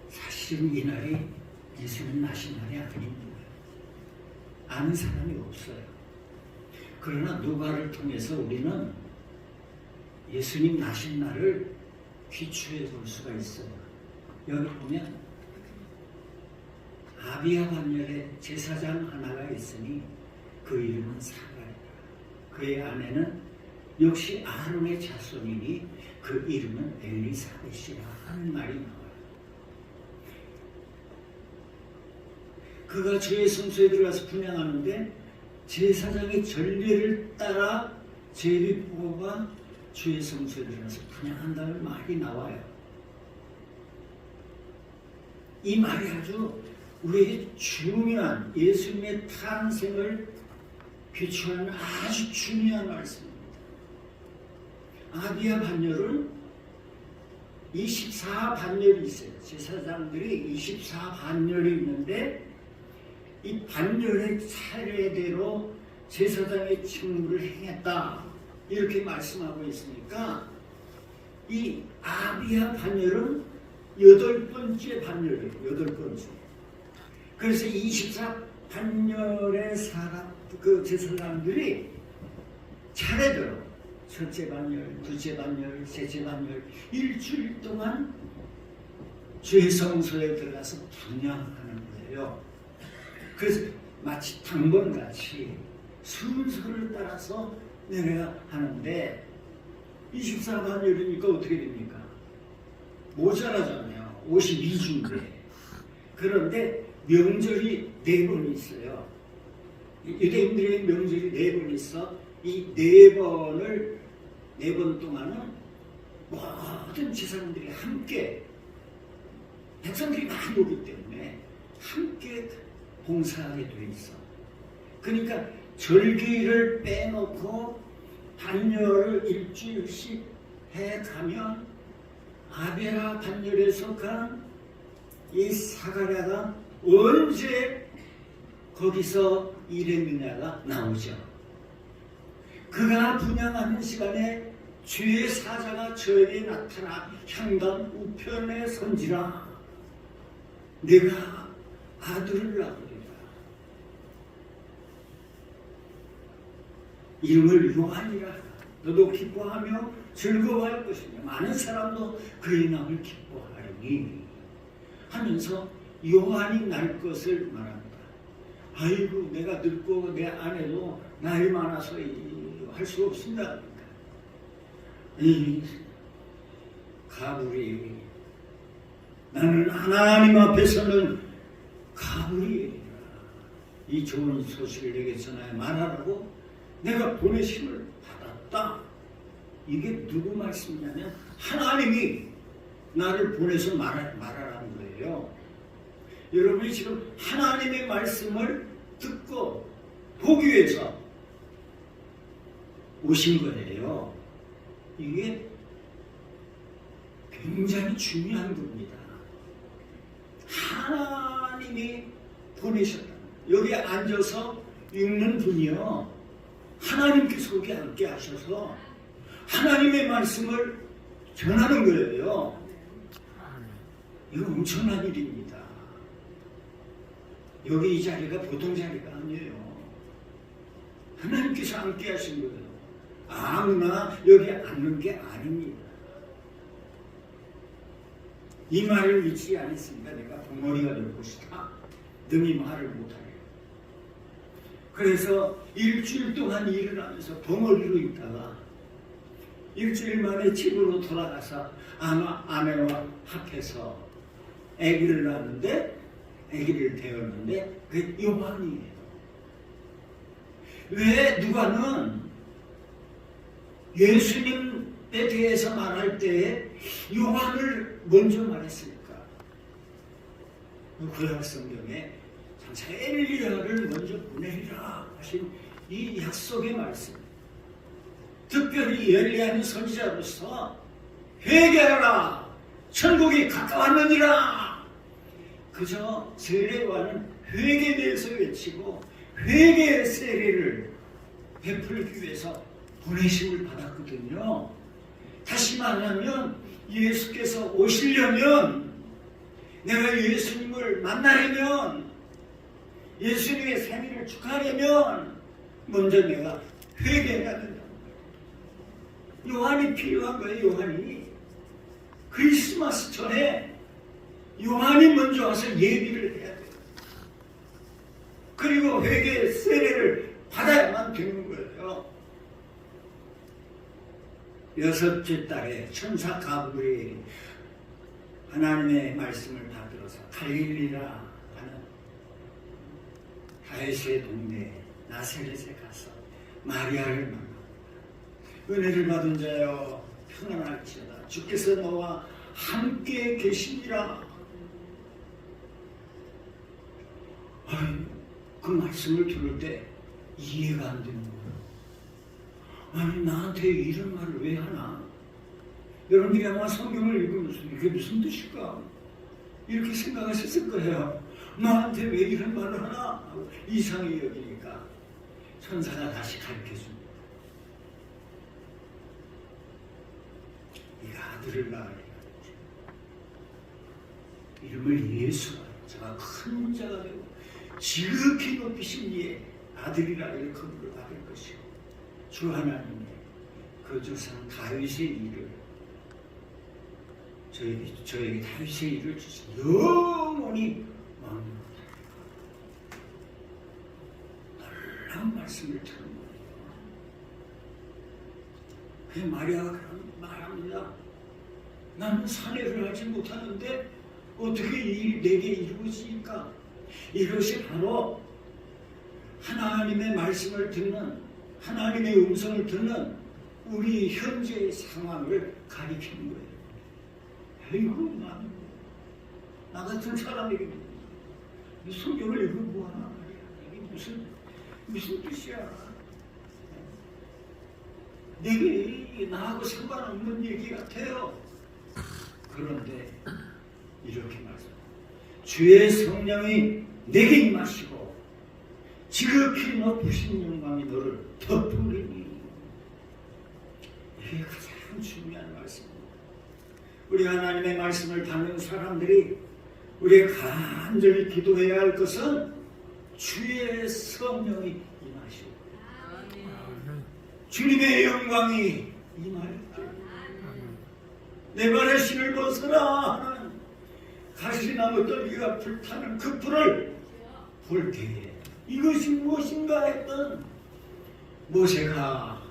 사실은 이날이 예수님 나신 날이 아닙니다. 아는 사람이 없어요. 그러나 누가를 통해서 우리는 예수님 나신 날을 귀추해 볼 수가 있어요. 여기 보면 아비야 반열에 제사장 하나가 있으니 그 이름은 사가랴. 그의 아내는 역시 아론의 자손이니 그 이름은 엘리사벳이라 하는 말이 나와요. 그가 주의 성소에 들어가서 분향하는데 제사장의 전례를 따라 제비뽑아가 주의 성소에 들어가서 분향한다는 말이 나와요. 이 말이 아주 우리에게 중요한 예수님의 탄생을 비추하는 아주 중요한 말씀입니다. 아비야 반열은 24반열이 있어요. 제사장들이 24반열이 있는데 이 반열의 차례대로 제사장의 직무를 행했다 이렇게 말씀하고 있으니까 이 아비야 반열은 8번째 반열이에요. 8번째. 그래서 24반열의 그 제사장들이 차례대로 첫째 반열, 둘째 반열, 셋째 반열 일주일 동안 주의 성소에 들어가서 분향하는 거예요. 그래서 마치 당번같이 순서를 따라서 내가 하는데 24반열이니까 어떻게 됩니까? 모자라잖아요. 52주인데. 그런데 명절이 4번 있어요. 유대인들의 명절이 4번 있어. 이 4번을 4번 동안은 모든 제사장들이 함께 백성들이 많이 오기 때문에 함께 봉사하게 돼 있어. 그러니까 절기를 빼놓고 반열을 일주일씩 해가면 아베라 반열에 속한 이 사가랴가 언제 거기서 일했느냐가 나오죠. 그가 분향하는 시간에 주의 사자가 저에게 나타나 향단 우편에 선지라 내가 아들을 낳으리라. 이름을 요한이라 하라. 너도 기뻐하며 즐거워할 것이며 많은 사람도 그의 남을 기뻐하리니 하면서 요한이 날 것을 말합니다. 아이고 내가 늙고 내 아내도 나이 많아서 할 수 없습니다. 이 가불이 나는 하나님 앞에서는 가불이 이 좋은 소식을 내게 전하여 말하라고 내가 보내심을 받았다. 이게 누구 말씀이냐면 하나님이 나를 보내서 말하라는 거예요. 여러분이 지금 하나님의 말씀을 듣고 보기 위해서 오신 거예요. 이게 굉장히 중요한 겁니다. 하나님이 보내셨다. 여기 앉아서 읽는 분이요, 하나님께서 여기 앉게 하셔서 하나님의 말씀을 전하는 거예요. 이거 엄청난 일입니다. 여기 이 자리가 보통 자리가 아니에요. 하나님께서 함께 하신 거예요. 아무나 여기 앉는 게 아닙니다. 이 말을 잊지 않았습니다. 내가 벙어리가 될 것이다. 능히 말을 못하게. 그래서 일주일 동안 일을 하면서 벙어리로 있다가 일주일 만에 집으로 돌아가서 아내와 합해서 아기를 낳았는데, 아기를 데웠는데 그 요한이에요. 왜 누가는 예수님에 대해서 말할 때 요한을 먼저 말했을까? 구약 성경에 장차 엘리야를 먼저 보내리라 하신 이 약속의 말씀, 특별히 엘리야는 선지자로서 회개하라, 천국이 가까웠느니라. 그저 세례와는 회개에 대해서 외치고 회개의 세례를 베풀기 위해서 보내심을 받았거든요. 다시 말하면 예수께서 오시려면, 내가 예수님을 만나려면, 예수님의 생일을 축하하려면 먼저 내가 회개해야 된다는 거예요. 요한이 필요한 거예요. 요한이 크리스마스 전에 요한이 먼저 와서 예비를 해야 돼요. 그리고 회개 세례를 받아야만 되는 거예요. 여섯째 달에 천사 가브리엘이 하나님의 말씀을 받들어서 갈릴리라 하는 다윗의 동네 나사렛에 가서 마리아를 만나, 은혜를 받은 자여 평안할지어다, 주께서 너와 함께 계시니라. 그 말씀을 들을 때 이해가 안 되는 거예요. 아니, 나한테 이런 말을 왜 하나? 여러분들이 아마 성경을 읽으면서 이게 무슨 뜻일까? 이렇게 생각하셨을 거예요. 나한테 왜 이런 말을 하나? 하고 이상히 여기니까 천사가 다시 가르쳐줍니다. 네가 아들을 낳으리라. 이름을 예수라. 저가 큰 자가 되고 지극히 높이신 이의 아들이라 일컬음을 받을 것이고, 주 하나님의 그 조상 다윗의 일을 저에게 다윗의 일을 주시 영원히 왕노하리라. 놀라운 말씀을 들은 거예요. 그 마리아가 말합니다. 나는 사례를 하지 못하는데 어떻게 이 일이 내게 이루어지니까? 이것이 바로 하나님의 말씀을 듣는, 하나님의 음성을 듣는 우리 현재의 상황을 가리키는 거예요. 이거 나 같은 사람에게 이 성경을 읽고 뭐하나 말이야. 이게 무슨 뜻이야? 내게 나하고 상관없는 얘기 같아요. 그런데 이렇게 말씀, 주의 성령이 내게 임하시고 지극히 높으신 영광이 너를 덮으리니. 이게 가장 중요한 말씀입니다. 우리 하나님의 말씀을 받는 사람들이 우리가 간절히 기도해야 할 것은 주의 성령이 임하시고 주님의 영광이 임할 때 내 발의 신을 벗어라 하는 가시나무 떨기가 불타는 그 불을 볼 때에 이것이 무엇인가 했던 모세가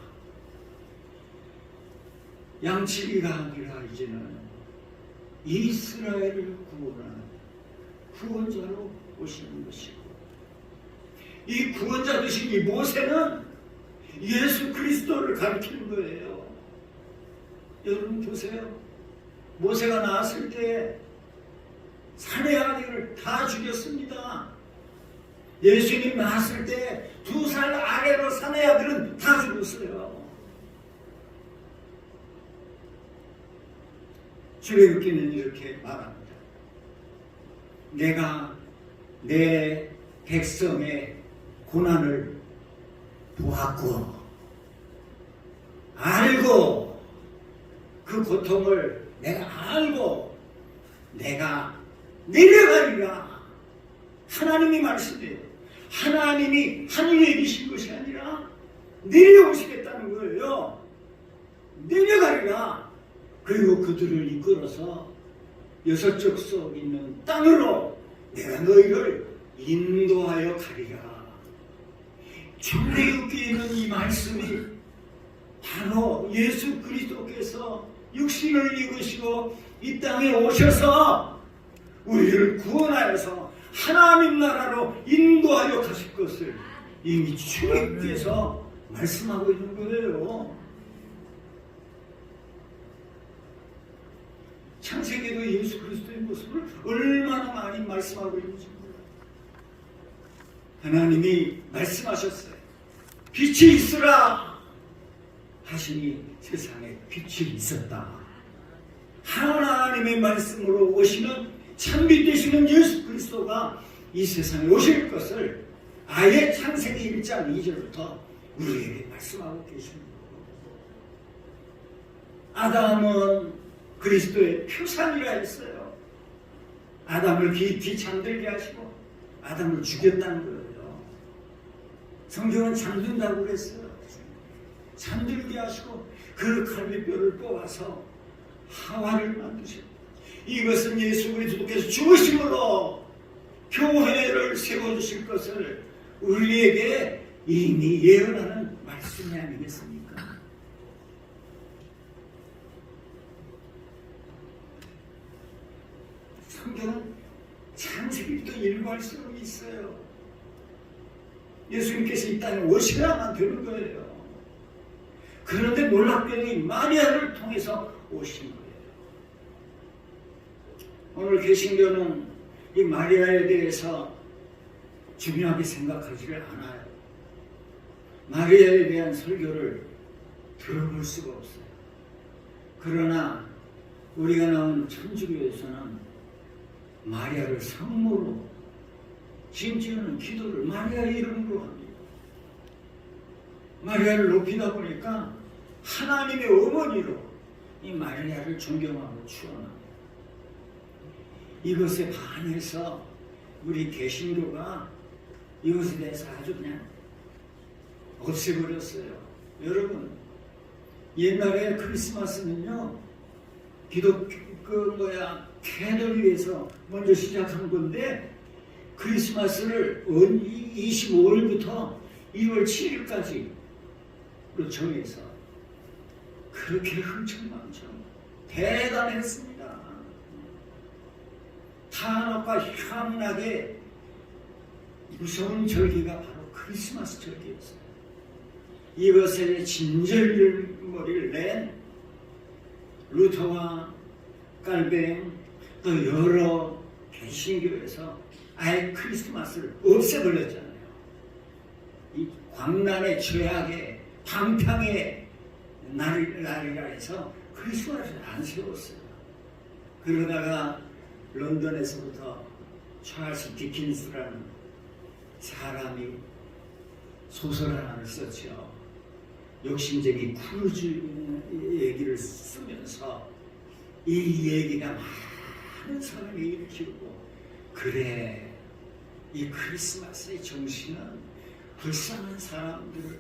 양치기가 아니라 이제는 이스라엘을 구원하는 구원자로 오시는 것이고, 이 구원자 되신 이 모세는 예수 그리스도를 가리키는 거예요. 여러분 보세요. 모세가 나왔을 때 사내 아들을 다 죽였습니다. 예수님 나왔을 때 2살 아래로 사내 아들은 다 죽었어요. 출애굽기는 이렇게 말합니다. 내가 내 백성의 고난을 보았고 알고 그 고통을 내가 알고 내가 내려가리라. 하나님이 말씀해요. 하나님이 하늘에 계신 것이 아니라 내려오시겠다는 거예요. 내려가리라. 그리고 그들을 이끌어서 여섯 족속 있는 땅으로 내가 너희를 인도하여 가리라. 출애굽기에는 이 말씀이 바로 예수 그리스도께서 육신을 입으시고 이 땅에 오셔서 우리를 구원하여서 하나님 나라로 인도하여 가실 것을 이미 출애굽기에서 말씀하고 있는 거예요. 창세기도 예수 그리스도의 모습을 얼마나 많이 말씀하고 있는지 몰라요. 하나님이 말씀하셨어요. 빛이 있으라 하시니 세상에 빛이 있었다. 하나님의 말씀으로 오시는 참빛 되시는 예수 그리스도가 이 세상에 오실 것을 아예 창세기 1장 2절부터 우리에게 말씀하고 계십니다. 아담은 그리스도의 표상이라 했어요. 아담을 깊이 잠들게 하시고 아담을 죽였다는 거예요. 성경은 잠든다고 그랬어요. 잠들게 하시고 그 갈비뼈를 뽑아서 하와를 만드셨고 이것은 예수 그리스도께서 죽으심으로 교회를 세워주실 것을 우리에게 이미 예언하는 말씀이 아니겠습니까? 성경은 창세기부터 일관성이 있어요. 예수님께서 이 땅에 오셔야만 되는 거예요. 그런데 놀랍게도 마리아를 통해서 오신 거예요. 오늘 개신교는 이 마리아에 대해서 중요하게 생각하지를 않아요. 마리아에 대한 설교를 들어볼 수가 없어요. 그러나 우리가 나온 천주교에서는 마리아를 성모로 심지어는 기도를 마리아의 이름으로 합니다. 마리아를 높이다 보니까 하나님의 어머니로 이 마리아를 존경하고 추앙합니다. 이것에 반해서 우리 개신교가 이것에 대해서 아주 그냥 없애버렸어요. 여러분, 옛날에 크리스마스는요, 캐널리에서 먼저 시작한 건데, 크리스마스를 25일부터 2월 7일까지로 정해서 그렇게 흥청망청 대단했습니다. 탄압과 향락의 무서운 절기가 바로 크리스마스 절기였어요. 이것에 진절머리를 낸 루터와 깔뱅 또 여러 개신교에서 아예 크리스마스를 없애버렸잖아요. 이 광란의 죄악의 방탕의 날이라 해서 크리스마스를 안 세웠어요. 그러다가 런던에서부터 찰스 디킨스라는 사람이 소설 하나를 썼죠. 욕심쟁이 크루즈 얘기를 쓰면서 이 얘기가 많은 사람이 일으키고, 그래, 이 크리스마스의 정신은 불쌍한 사람들을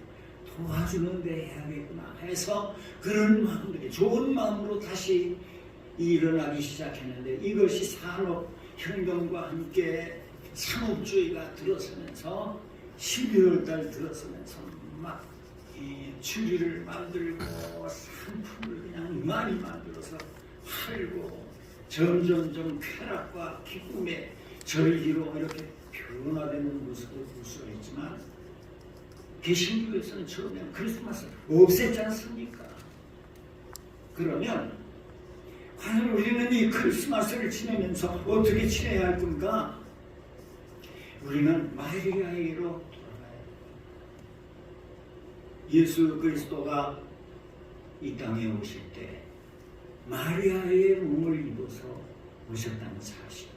도와주는 데 해야겠구나 해서 그런 마음들이 좋은 마음으로 다시 일어나기 시작했는데, 이것이 산업혁명과 함께 상업주의가 들어서면서 12월 달 들어서면서 막 이 추리를 만들고 상품을 그냥 많이 만들어서 팔고 점점점 쾌락과 기쁨의 절기로 이렇게 변화되는 모습을 볼 수가 있지만, 개신교에서는 처음에 크리스마스 없앴지 않습니까? 그러면 과연 우리는 이 크리스마스를 지내면서 어떻게 지내야 할 건가? 우리는 마리아에게로 돌아가야 합니다. 예수 그리스도가 이 땅에 오실 때 마리아의 몸을 입어서 오셨다는 사실.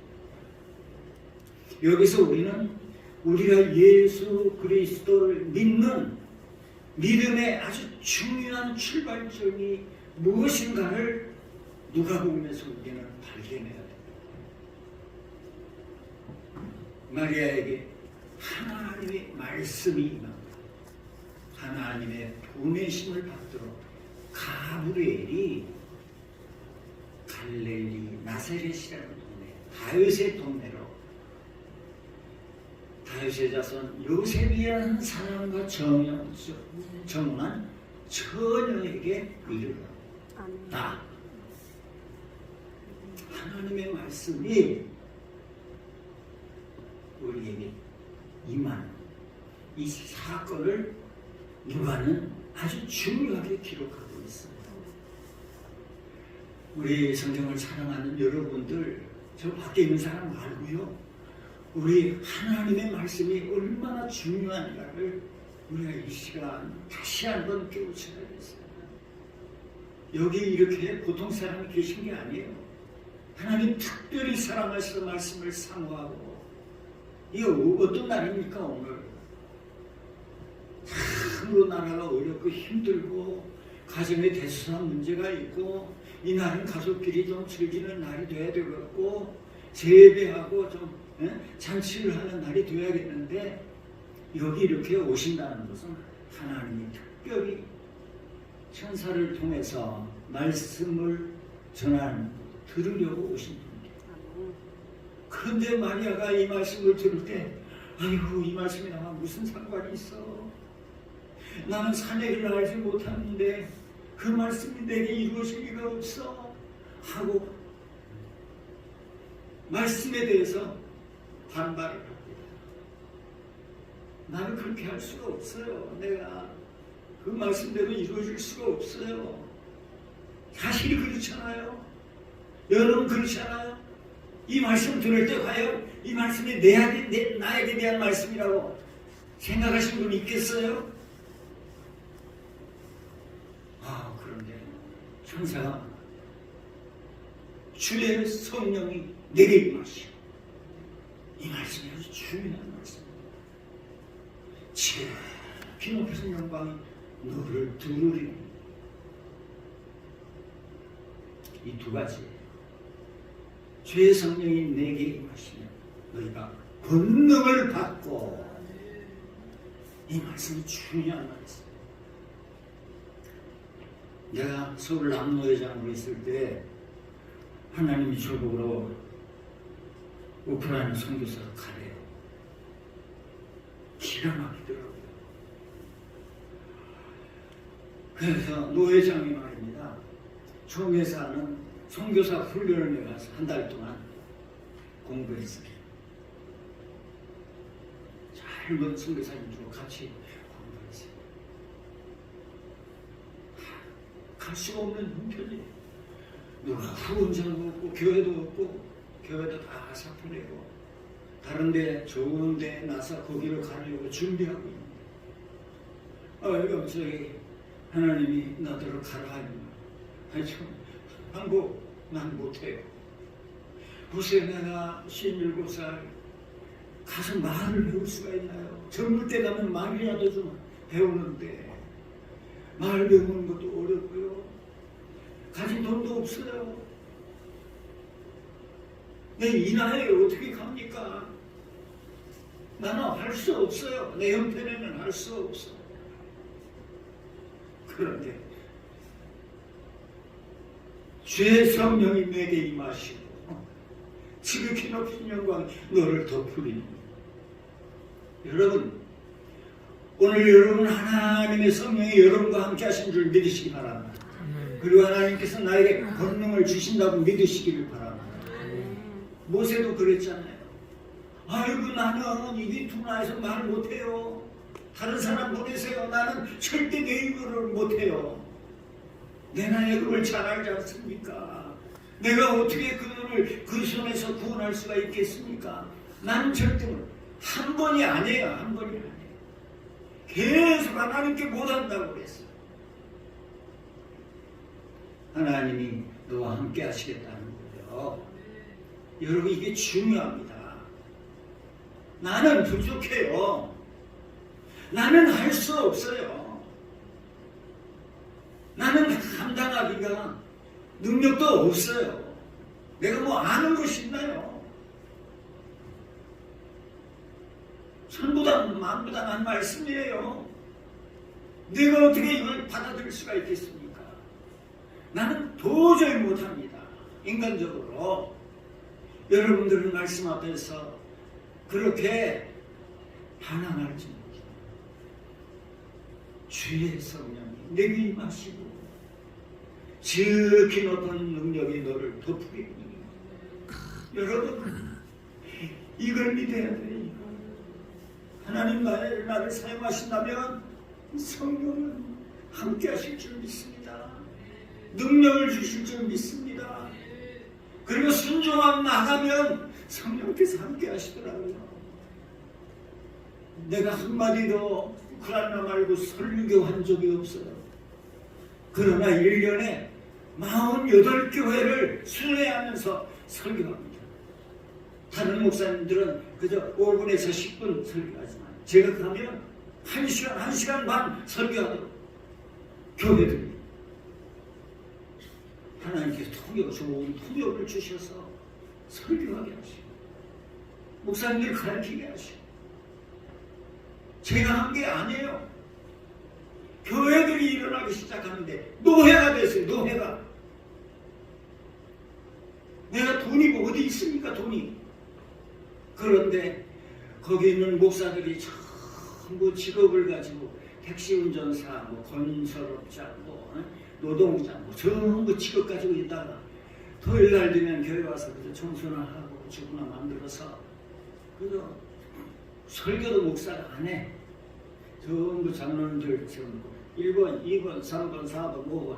여기서 우리는 우리가 예수 그리스도를 믿는 믿음의 아주 중요한 출발점이 무엇인가를 누가복음에서 우리는 발견해야 됩니다. 마리아에게 하나님의 말씀이 임합니다. 하나님의 보내심을 받도록 가브리엘이 갈릴리 나사렛이라는 동네, 다윗의 동네로 다윗의 자손 요셉이라는 사람과 정한 처녀에게 이르렀다. 하나님의 말씀이 우리에게 임하는 이 사건을 누가는 아주 중요하게 기록하고 있습니다. 우리 성경을 사랑하는 여러분들, 저 밖에 있는 사람 말고요, 우리 하나님의 말씀이 얼마나 중요한가를 우리가 이 시간 다시 한번 깨우쳐야겠어요. 여기 이렇게 보통 사람이 계신 게 아니에요. 하나님 특별히 사랑하셔서 말씀을 사모하고, 이거 어떤 날입니까 오늘? 참으로 나라가 어렵고 힘들고 가정에 대수한 문제가 있고, 이 날은 가족끼리 좀 즐기는 날이 돼야 되겠고, 재배하고 좀 잔치를 하는 날이 되어야겠는데, 여기 이렇게 오신다는 것은 하나님이 특별히 천사를 통해서 말씀을 들으려고 오신 분이에요. 그런데 마리아가 이 말씀을 들을 때, 아이고, 이 말씀이 나와 무슨 상관이 있어? 나는 사내를 알지 못하는데 그 말씀이 내게 이루어질 리가 없어 하고 말씀에 대해서 반발을 합니다. 나는 그렇게 할 수가 없어요. 내가 그 말씀대로 이루어질 수가 없어요. 사실이 그렇잖아요. 여러분 그렇잖아요. 이 말씀 들을 때 과연 이 말씀이 나에게 대한 말씀이라고 생각하시는 분 있겠어요? 그런데 천사가 주의 성령이 내게 임하시오. 이 말씀이 아주 중요한 말씀입니다. 지극히 높으신 영광이 너를 두르리. 이 두 가지, 주의 성령이 내게 임하시면 너희가 권능을 받고, 이 말씀이 중요한 말씀. 내가 서울 남로회장으로 있을 때 하나님이 저보고 우크라이나 선교사로 가래요. 기가 막히더라고요. 그래서 노회장이 말입니다. 총회사는 선교사 훈련을 가서 한 달 동안 공부했어요. 젊은 선교사님들과 같이 공부했어요. 갈 수가 없는 형편이에요. 누가 후원자도 없고 교회도 없고, 교회도 다 사표내고 다른 데 좋은 데 나서 거기를 가려고 준비하고 있는데, 저기 하나님이 나더러 가라 하니까, 아니 참 한국 난 못해요. 보세요, 내가 57살 가서 말을 배울 수가 있나요? 젊을 때 가면 말이라도 좀 배우는데 말 배우는 것도 어렵고요. 가진 돈도 없어요. 이 나이에 어떻게 갑니까? 나는 할 수 없어요. 내 형편에는 할 수 없어. 그런데 주의 성령이 내게 임하시고 지극히 높은 영광 너를 덮으리니. 여러분, 오늘 여러분 하나님의 성령이 여러분과 함께 하신 줄 믿으시기 바랍니다. 그리고 하나님께서 나에게 권능을 주신다고 믿으시기를 바랍니다. 모세도 그랬잖아요. 아이고, 나는 이 둔화에서 말을 못해요. 다른 사람 보내세요. 나는 절대 내 입으로 못해요. 내 나의 그걸 잘 알지 않습니까? 내가 어떻게 그들을 그 손에서 구원할 수가 있겠습니까? 나는 절대 한 번이 아니에요. 한 번이 아니에요. 계속 하나님께 못한다고 그랬어요. 하나님이 너와 함께 하시겠다는 거예요. 여러분, 이게 중요합니다. 나는 부족해요. 나는 할 수 없어요. 나는 감당하기가 능력도 없어요. 내가 뭐 아는 것이 있나요? 천보다 만보다 난 말씀이에요. 내가 어떻게 이걸 받아들일 수가 있겠습니까? 나는 도저히 못합니다. 인간적으로. 여러분들은 말씀 앞에서 그렇게 반항할지 모릅니다. 주의 성령이 내게 임하시고 지극히 높은 능력이 너를 덮으리니. 여러분, 이걸 믿어야 돼요. 하나님 나를 사용하신다면 성령은 함께 하실 줄 믿습니다. 능력을 주실 줄 믿습니다. 그리고 순종하고 나가면 성령께서 함께 하시더라고요. 내가 한마디도 우크라이나 말고 설교한 적이 없어요. 그러나 1년에 48교회를 순회하면서 설교합니다. 다른 목사님들은 그저 5분에서 10분 설교하지만 제가 가면 1시간 반 설교하도록 교회들이 하나님께서 좋은 통역을 주셔서 설교하게 하시고 목사님들 가르치게 하시고 제가 한 게 아니에요. 교회들이 일어나기 시작하는데 노회가 됐어요. 노회가. 내가 돈이 뭐 어디 있습니까? 돈이. 그런데 거기 있는 목사들이 전부 직업을 가지고 택시 운전사, 뭐 건설업자, 뭐 노동자, 뭐 전부 직업 가지고 있다가 토요일 날 되면 교회 와서 그저 청소나 하고 주구나 만들어서 그저 설교도 목사가 안 해. 전부 장로님들 전부 1번, 2번, 3번, 4번, 5번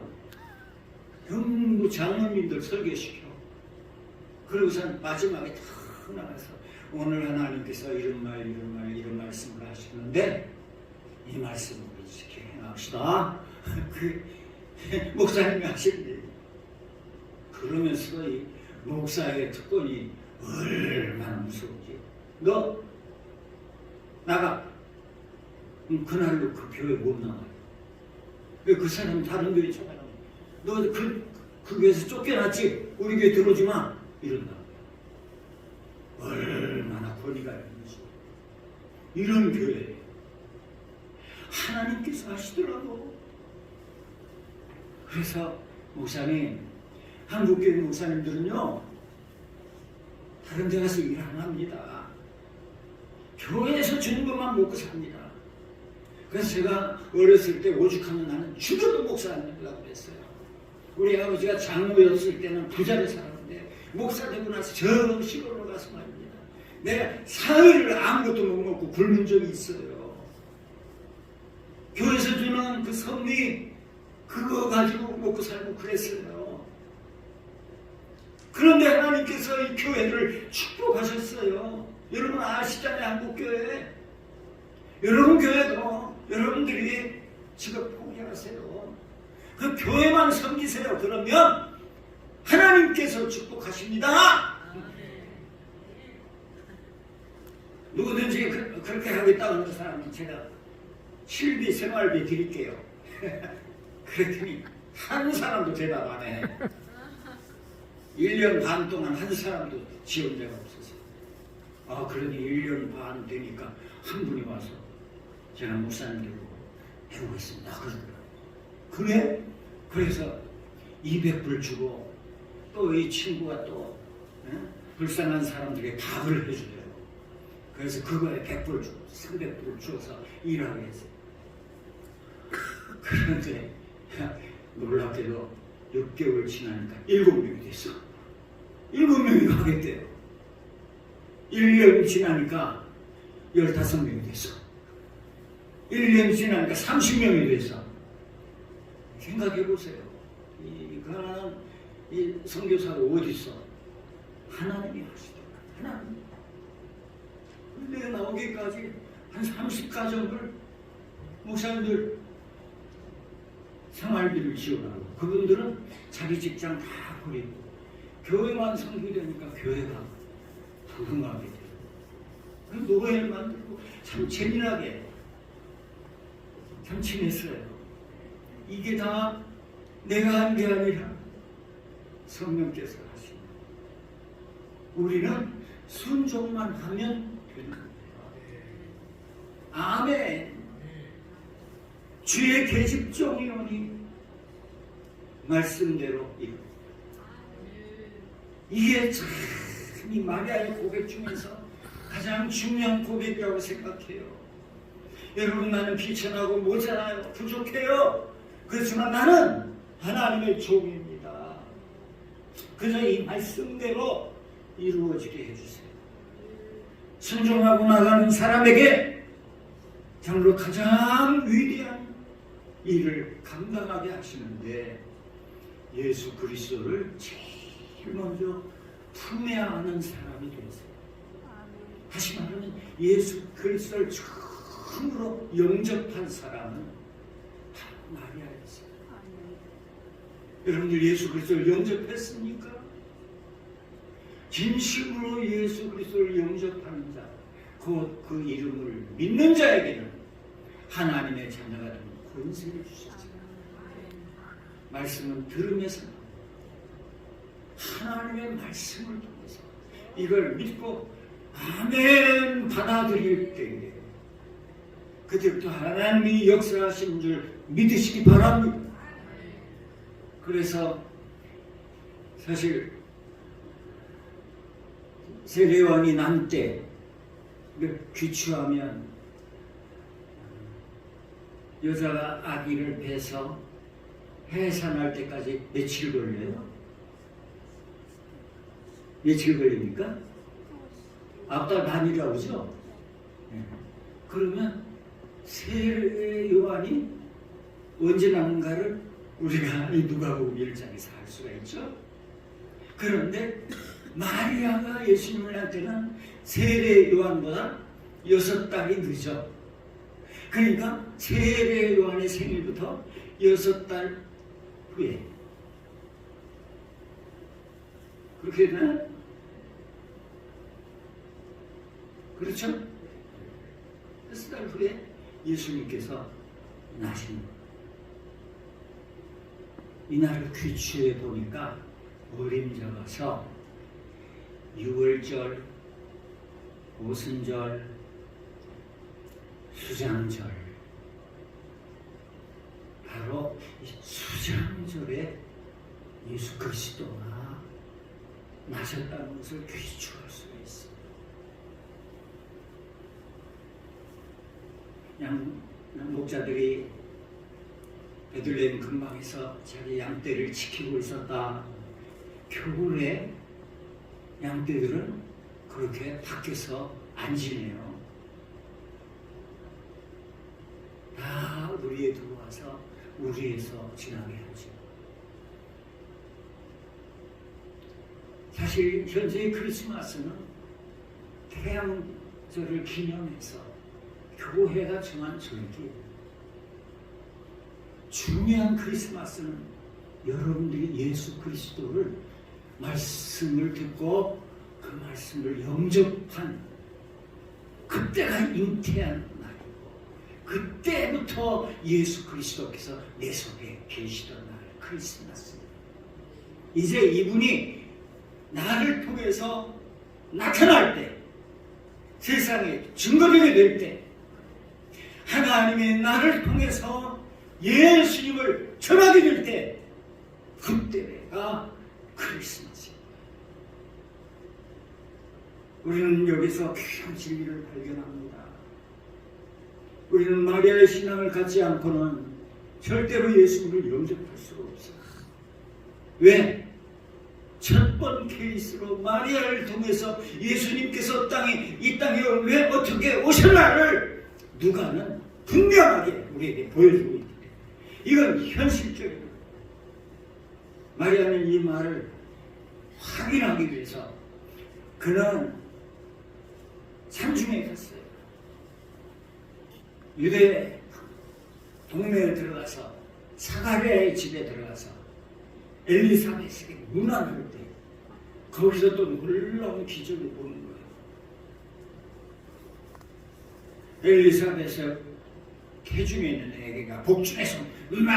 전부 장로님들 설교시켜. 그러고선 마지막에 탁 나가서 오늘 하나님께서 이런 말씀을 하시는데 이 말씀을 이렇게 행합시다. 그 목사님이 하시는데 그러면서 이 목사의 특권이 얼마나 무서운지. 너 나가. 그날로 그 교회 못 나가요. 그 사람 다른 교회 쫓아가요. 너 그 교회에서 쫓겨났지? 우리 교회 들어오지 마. 이런다. 얼마나 권위가 있는지. 이런 교회 하나님께서 하시더라고. 그래서 목사님, 한국교회 목사님들은요 다른 데 가서 일 안 합니다. 교회에서 주는 것만 먹고 삽니다. 그래서 제가 어렸을 때 오죽하면 나는 죽어도 목사 안 되려고 그랬어요. 우리 아버지가 장로였을 때는 부자로 살았는데 목사 되고 나서 저 시골로 가서 말입니다. 내가 사흘을 아무것도 못 먹고 굶은 적이 있어요. 교회에서 주는 그 섭리 그거 가지고 먹고 살고 그랬어요. 그런데 하나님께서 이 교회를 축복하셨어요. 여러분 아시잖아요. 한국교회. 여러분 교회도 여러분들이 지금 포기하세요. 그 교회만 섬기세요. 그러면 하나님께서 축복하십니다. 누구든지 그렇게 하겠다고 하는 사람은 제가 실비 생활비 드릴게요. 그랬더니 한 사람도 대답 안 해. 1년 반 동안 한 사람도 지원자가 없었어요. 그러니 1년 반 되니까 한 분이 와서 제가 목사님 되고 해보겠습니다. 그러더라고요. 그래? 그래서 200불 주고 또 이 친구가 또 불쌍한 사람들에게 밥을 해주더라고요. 그래서 그거에 100불 주고 300불 줘서 일하게 했어요. 그런데 놀랍게도 6개월 지나니까 7명이 됐어. 7명이 하겠대요. 1년 지나니까 15명이 됐어. 1년 지나니까 30명이 됐어. 생각해보세요. 이 선교사가 어디 있어? 하나님이 하시더라. 하나님. 내가 나오기까지 한 30가정을 목사님들 생활비를 지원하고 그분들은 자기 직장 다 버리고 교회만 섬기려니까 교회가 부흥하게 돼요. 그 노예를 만들고 참 재미나게 참 지냈어요. 이게 다 내가 한 게 아니라 성령께서 하신. 우리는 순종만 하면 되는 거예요. 아멘. 주의 계집종이오니 말씀대로 이루. 이게 참 이 마리아의 고백 중에서 가장 중요한 고백이라고 생각해요. 여러분, 나는 비천하고 모자라요. 부족해요. 그렇지만 나는 하나님의 종입니다. 그저 이 말씀대로 이루어지게 해주세요. 순종하고 나가는 사람에게 정말로 가장 위대한 일을 감당하게 하시는데, 예수 그리스도를 제일 먼저 품에 안는 사람이 되세요. 다시 말하면 예수 그리스도를 처음으로 영접한 사람은 바로 마리아였어요. 여러분들 예수 그리스도를 영접했습니까? 진심으로 예수 그리스도를 영접하는 자, 곧 그 이름을 믿는 자에게는 하나님의 자녀가 되는 권세를 주셨죠. 말씀은 들으면서 하나님의 말씀을 통해서 이걸 믿고 아멘 받아들일 때에 그때부터 하나님이 역사하신 줄 믿으시기 바랍니다. 그래서 사실 세례요한이 난 때 귀추하면 여자가 아기를 배서 해산할 때까지 며칠 걸려요? 며칠 걸립니까? 앞달 반이라고 그러죠? 그러면 세례요한이 언제 나는가를 우리가 이 누가복음 1장에서 알 수가 있죠. 그런데 마리아가 예수님을 낳을 때는 세례요한보다 6달이 늦어. 그러니까 세례요한의 생일부터 6달 후에 그렇게 되나? 그렇죠? 6달 후에 예수님께서 나신 이날을 귀추해 보니까 어림잡아서 유월절, 오순절, 수장절, 바로 수장절에 예수 그리스도가 나셨다는 것을 귀추할 수가 있습니다. 목자들이 베들레헴 근방에서 자기 양떼를 지키고 있었다. 겨울에 양떼들은 그렇게 밖에서 안 지내요. 다 우리에 들어와서 우리에서 지나게 하죠. 사실 현재의 크리스마스는 태양절을 기념해서 교회가 정한 절기예요. 중요한 크리스마스는 여러분들이 예수 그리스도를 말씀을 듣고 그 말씀을 영접한 그때가 잉태한 날이고, 그때부터 예수 그리스도께서 내 속에 계시던 날, 크리스마스입니다. 이제 이분이 나를 통해서 나타날 때, 세상에 증거되게 될 때, 하나님의 나를 통해서 예수님을 전하게 될 때, 그때가 크리스마스입니다. 우리는 여기서 귀한 진리를 발견합니다. 우리는 마리아의 신앙을 갖지 않고는 절대로 예수님을 영접할 수가 없어요. 왜? 첫 번 케이스로 마리아를 통해서 예수님께서 이 땅에 왜 어떻게 오셨나를 누가는 분명하게 우리에게 보여주고 있기 때문에 이건 현실적입니다. 마리아는 이 말을 확인하기 위해서 그는 산중에 갔어요. 유대 동네에 들어가서 사가랴의 집에 들어가서 엘리사벳에게 문안할 때 거기서 또 놀라운 기적을 보는 거예요. 엘리사벳의 태중에 있는 애기가 복중에서 막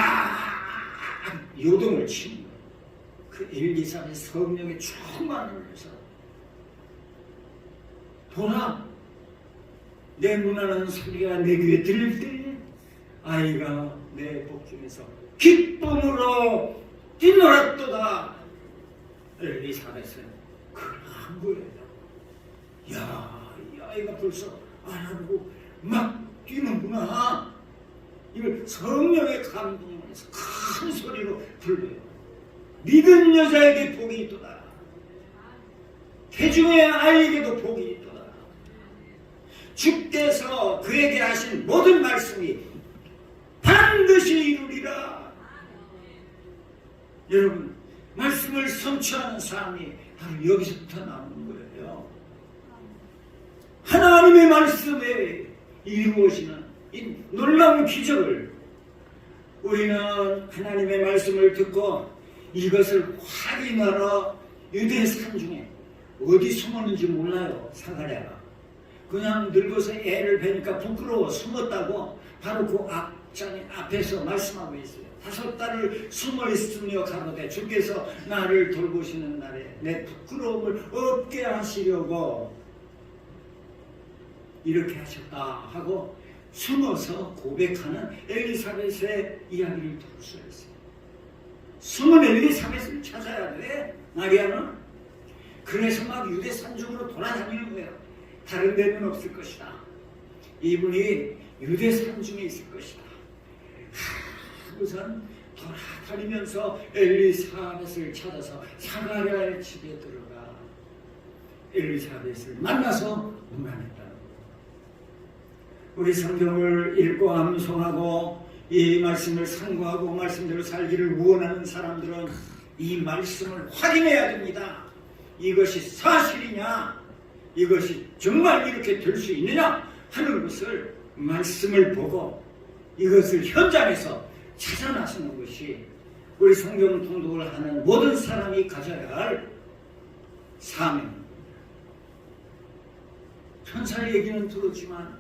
요동을 치는 거예요. 그 엘리사벳 성령의 충만을 해서 보라, 내 문하는 소리가 내 귀에 들릴 때에 아이가 내 복중에서 기쁨으로 뛰놀았도다. 엘리사벳은 그러한 거예요. 야, 이 아이가 벌써 알아보고 막 뛰는구나. 이걸 성령의 감동에서 큰 소리로 불러요. 믿은 여자에게 복이 있도다. 태중의 아이에게도 복이 있도다. 주께서 그에게 하신 모든 말씀이 반드시 이루리라. 여러분, 말씀을 성취하는 사람이 바로 여기서부터 나오는 거예요. 하나님의 말씀에 이루어지는 이 놀라운 기적을 우리는 하나님의 말씀을 듣고 이것을 확인하러 유대 산중에 어디 숨었는지 몰라요. 사가랴가 그냥 늙어서 애를 뵈니까 부끄러워 숨었다고 바로 그 앞에서 말씀하고 있어요. 5달을 숨어 있으며 가로되 주께서 나를 돌보시는 날에 내 부끄러움을 없게 하시려고 이렇게 하셨다 하고 숨어서 고백하는 엘리사벳의 이야기를 들을 수 있어요. 숨은 엘리사벳을 찾아야 돼, 마리아는. 그래서 막 유대 산중으로 돌아다니는 거예요. 다른 데는 없을 것이다. 이분이 유대 산중에 있을 것이다. 우선 돌아다니면서 엘리사벳을 찾아서 사가랴의 집에 들어가 엘리사벳을 만나서 문안했다. 우리 성경을 읽고 암송하고 이 말씀을 상고하고 말씀대로 살기를 원하는 사람들은 이 말씀을 확인해야 됩니다. 이것이 사실이냐, 이것이 정말 이렇게 될 수 있느냐 하는 것을 말씀을 보고 이것을 현장에서 찾아 나서는 것이 우리 성경 통독을 하는 모든 사람이 가져야 할 사명입니다. 천사의 얘기는 들었지만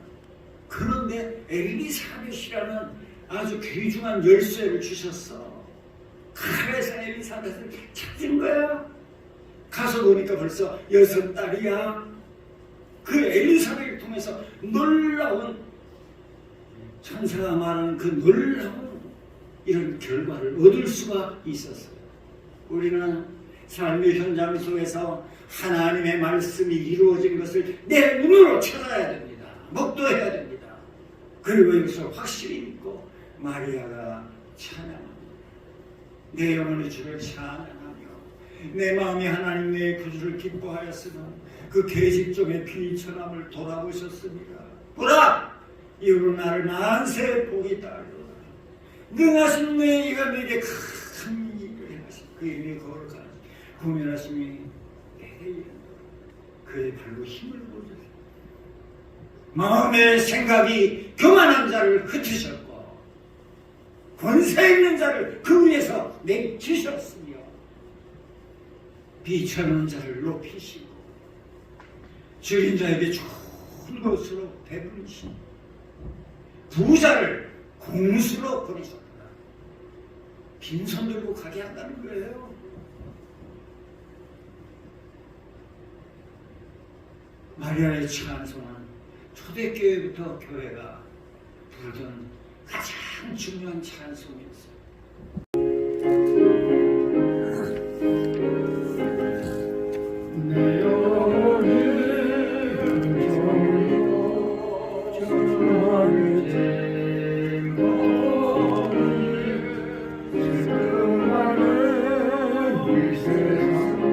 그런데 엘리사벳이라는 아주 귀중한 열쇠를 주셨어. 그래서 엘리사벳을 찾은 거야. 가서 보니까 벌써 6달이야. 그 엘리사벳을 통해서 놀라운 천사가 말하는 그 놀라운 이런 결과를 얻을 수가 있었어요. 우리는 삶의 현장 속에서 하나님의 말씀이 이루어진 것을 내 눈으로 찾아야 됩니다. 목도해야 됩니다. 그리고 이것을 확실히 믿고 마리아가 찬양합니다. 내 영혼이 주를 찬양하며 내 마음이 하나님 내 구주를 기뻐하였으나 그 계집종의 비천함을 돌아보셨습니다. 보라! 이후로 나를 만세 복이 따르리로다. 능하신 내 이가 내게 큰 일을 행하신 그 일이 거룩하시 구면하심이 내게 이른다. 그의 발로 힘을 보여주셨다. 마음의 생각이 교만한 자를 흩으셨고 권세 있는 자를 그 위에서 내치셨으며 비천한 자를 높이시고 줄인 자에게 좋은 것으로 배부르시고 부자를 공수로 버리셨다. 빈손 들고 가게 한다는 거예요. 마리아의 찬송은 초대교회부터 교회가 부르던 가장 중요한 찬송이었어요. 내 영혼이 종이고 주를 쟁거리 슬픔하는 이 세상도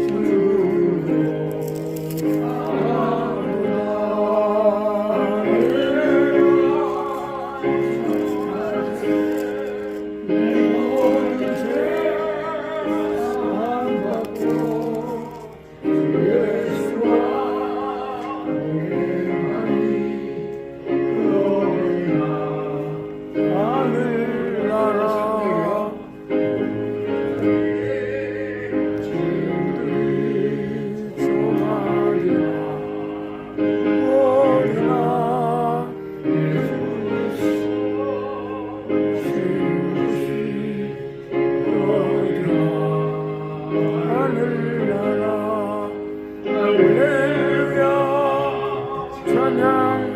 주로 아무나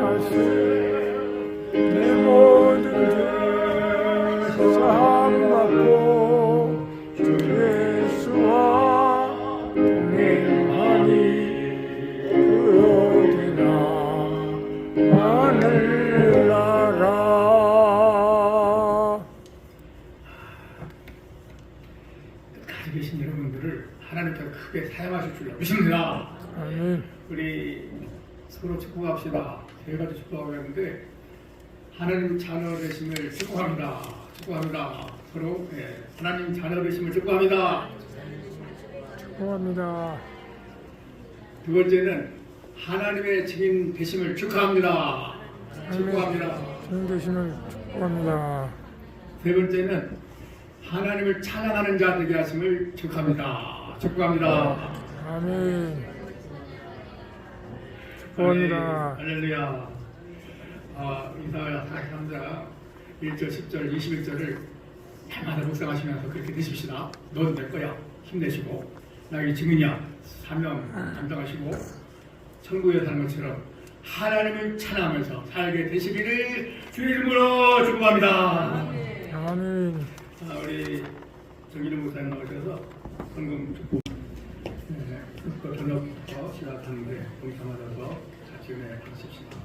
다시 내 모든 죄 사함받고 주 예수와 동행하니 그 어디나 하늘나라. 가지고 계신 여러분들을 하나님께서 크게 사용하실 줄로 믿습니다. 아멘. 우리 서로 축복합시다. 세 가지 축복하고 있는데 하나님 자녀 되심을 축복합니다. 축복합니다. 서로 하나님 자녀 되심을 축복합니다. 축복합니다. 두 번째는 하나님의 증인 되심을 축하합니다. 축복합니다. 주님 되심을 축복합니다. 세 번째는 하나님을 찬양하는 자 되게 하심을 축하합니다. 축복합니다. 아멘. 축복합니다. 할렐루야. 이사야 43장 1절, 10절, 21절을 날마다 묵상하시면서 그렇게 되십시다. 너도 될 거야. 힘내시고 나에게 증인이야. 사명 감당하시고 천국에 사는 것처럼 하나님을 찬양하면서 살게 되시기를 주의 이름으로 축복합니다. 아멘. 우리 정기름 목사님 나오셔서 헌금 축복 저녁부터 시작하는데 동참하셔서 같이 은혜 받으십시다.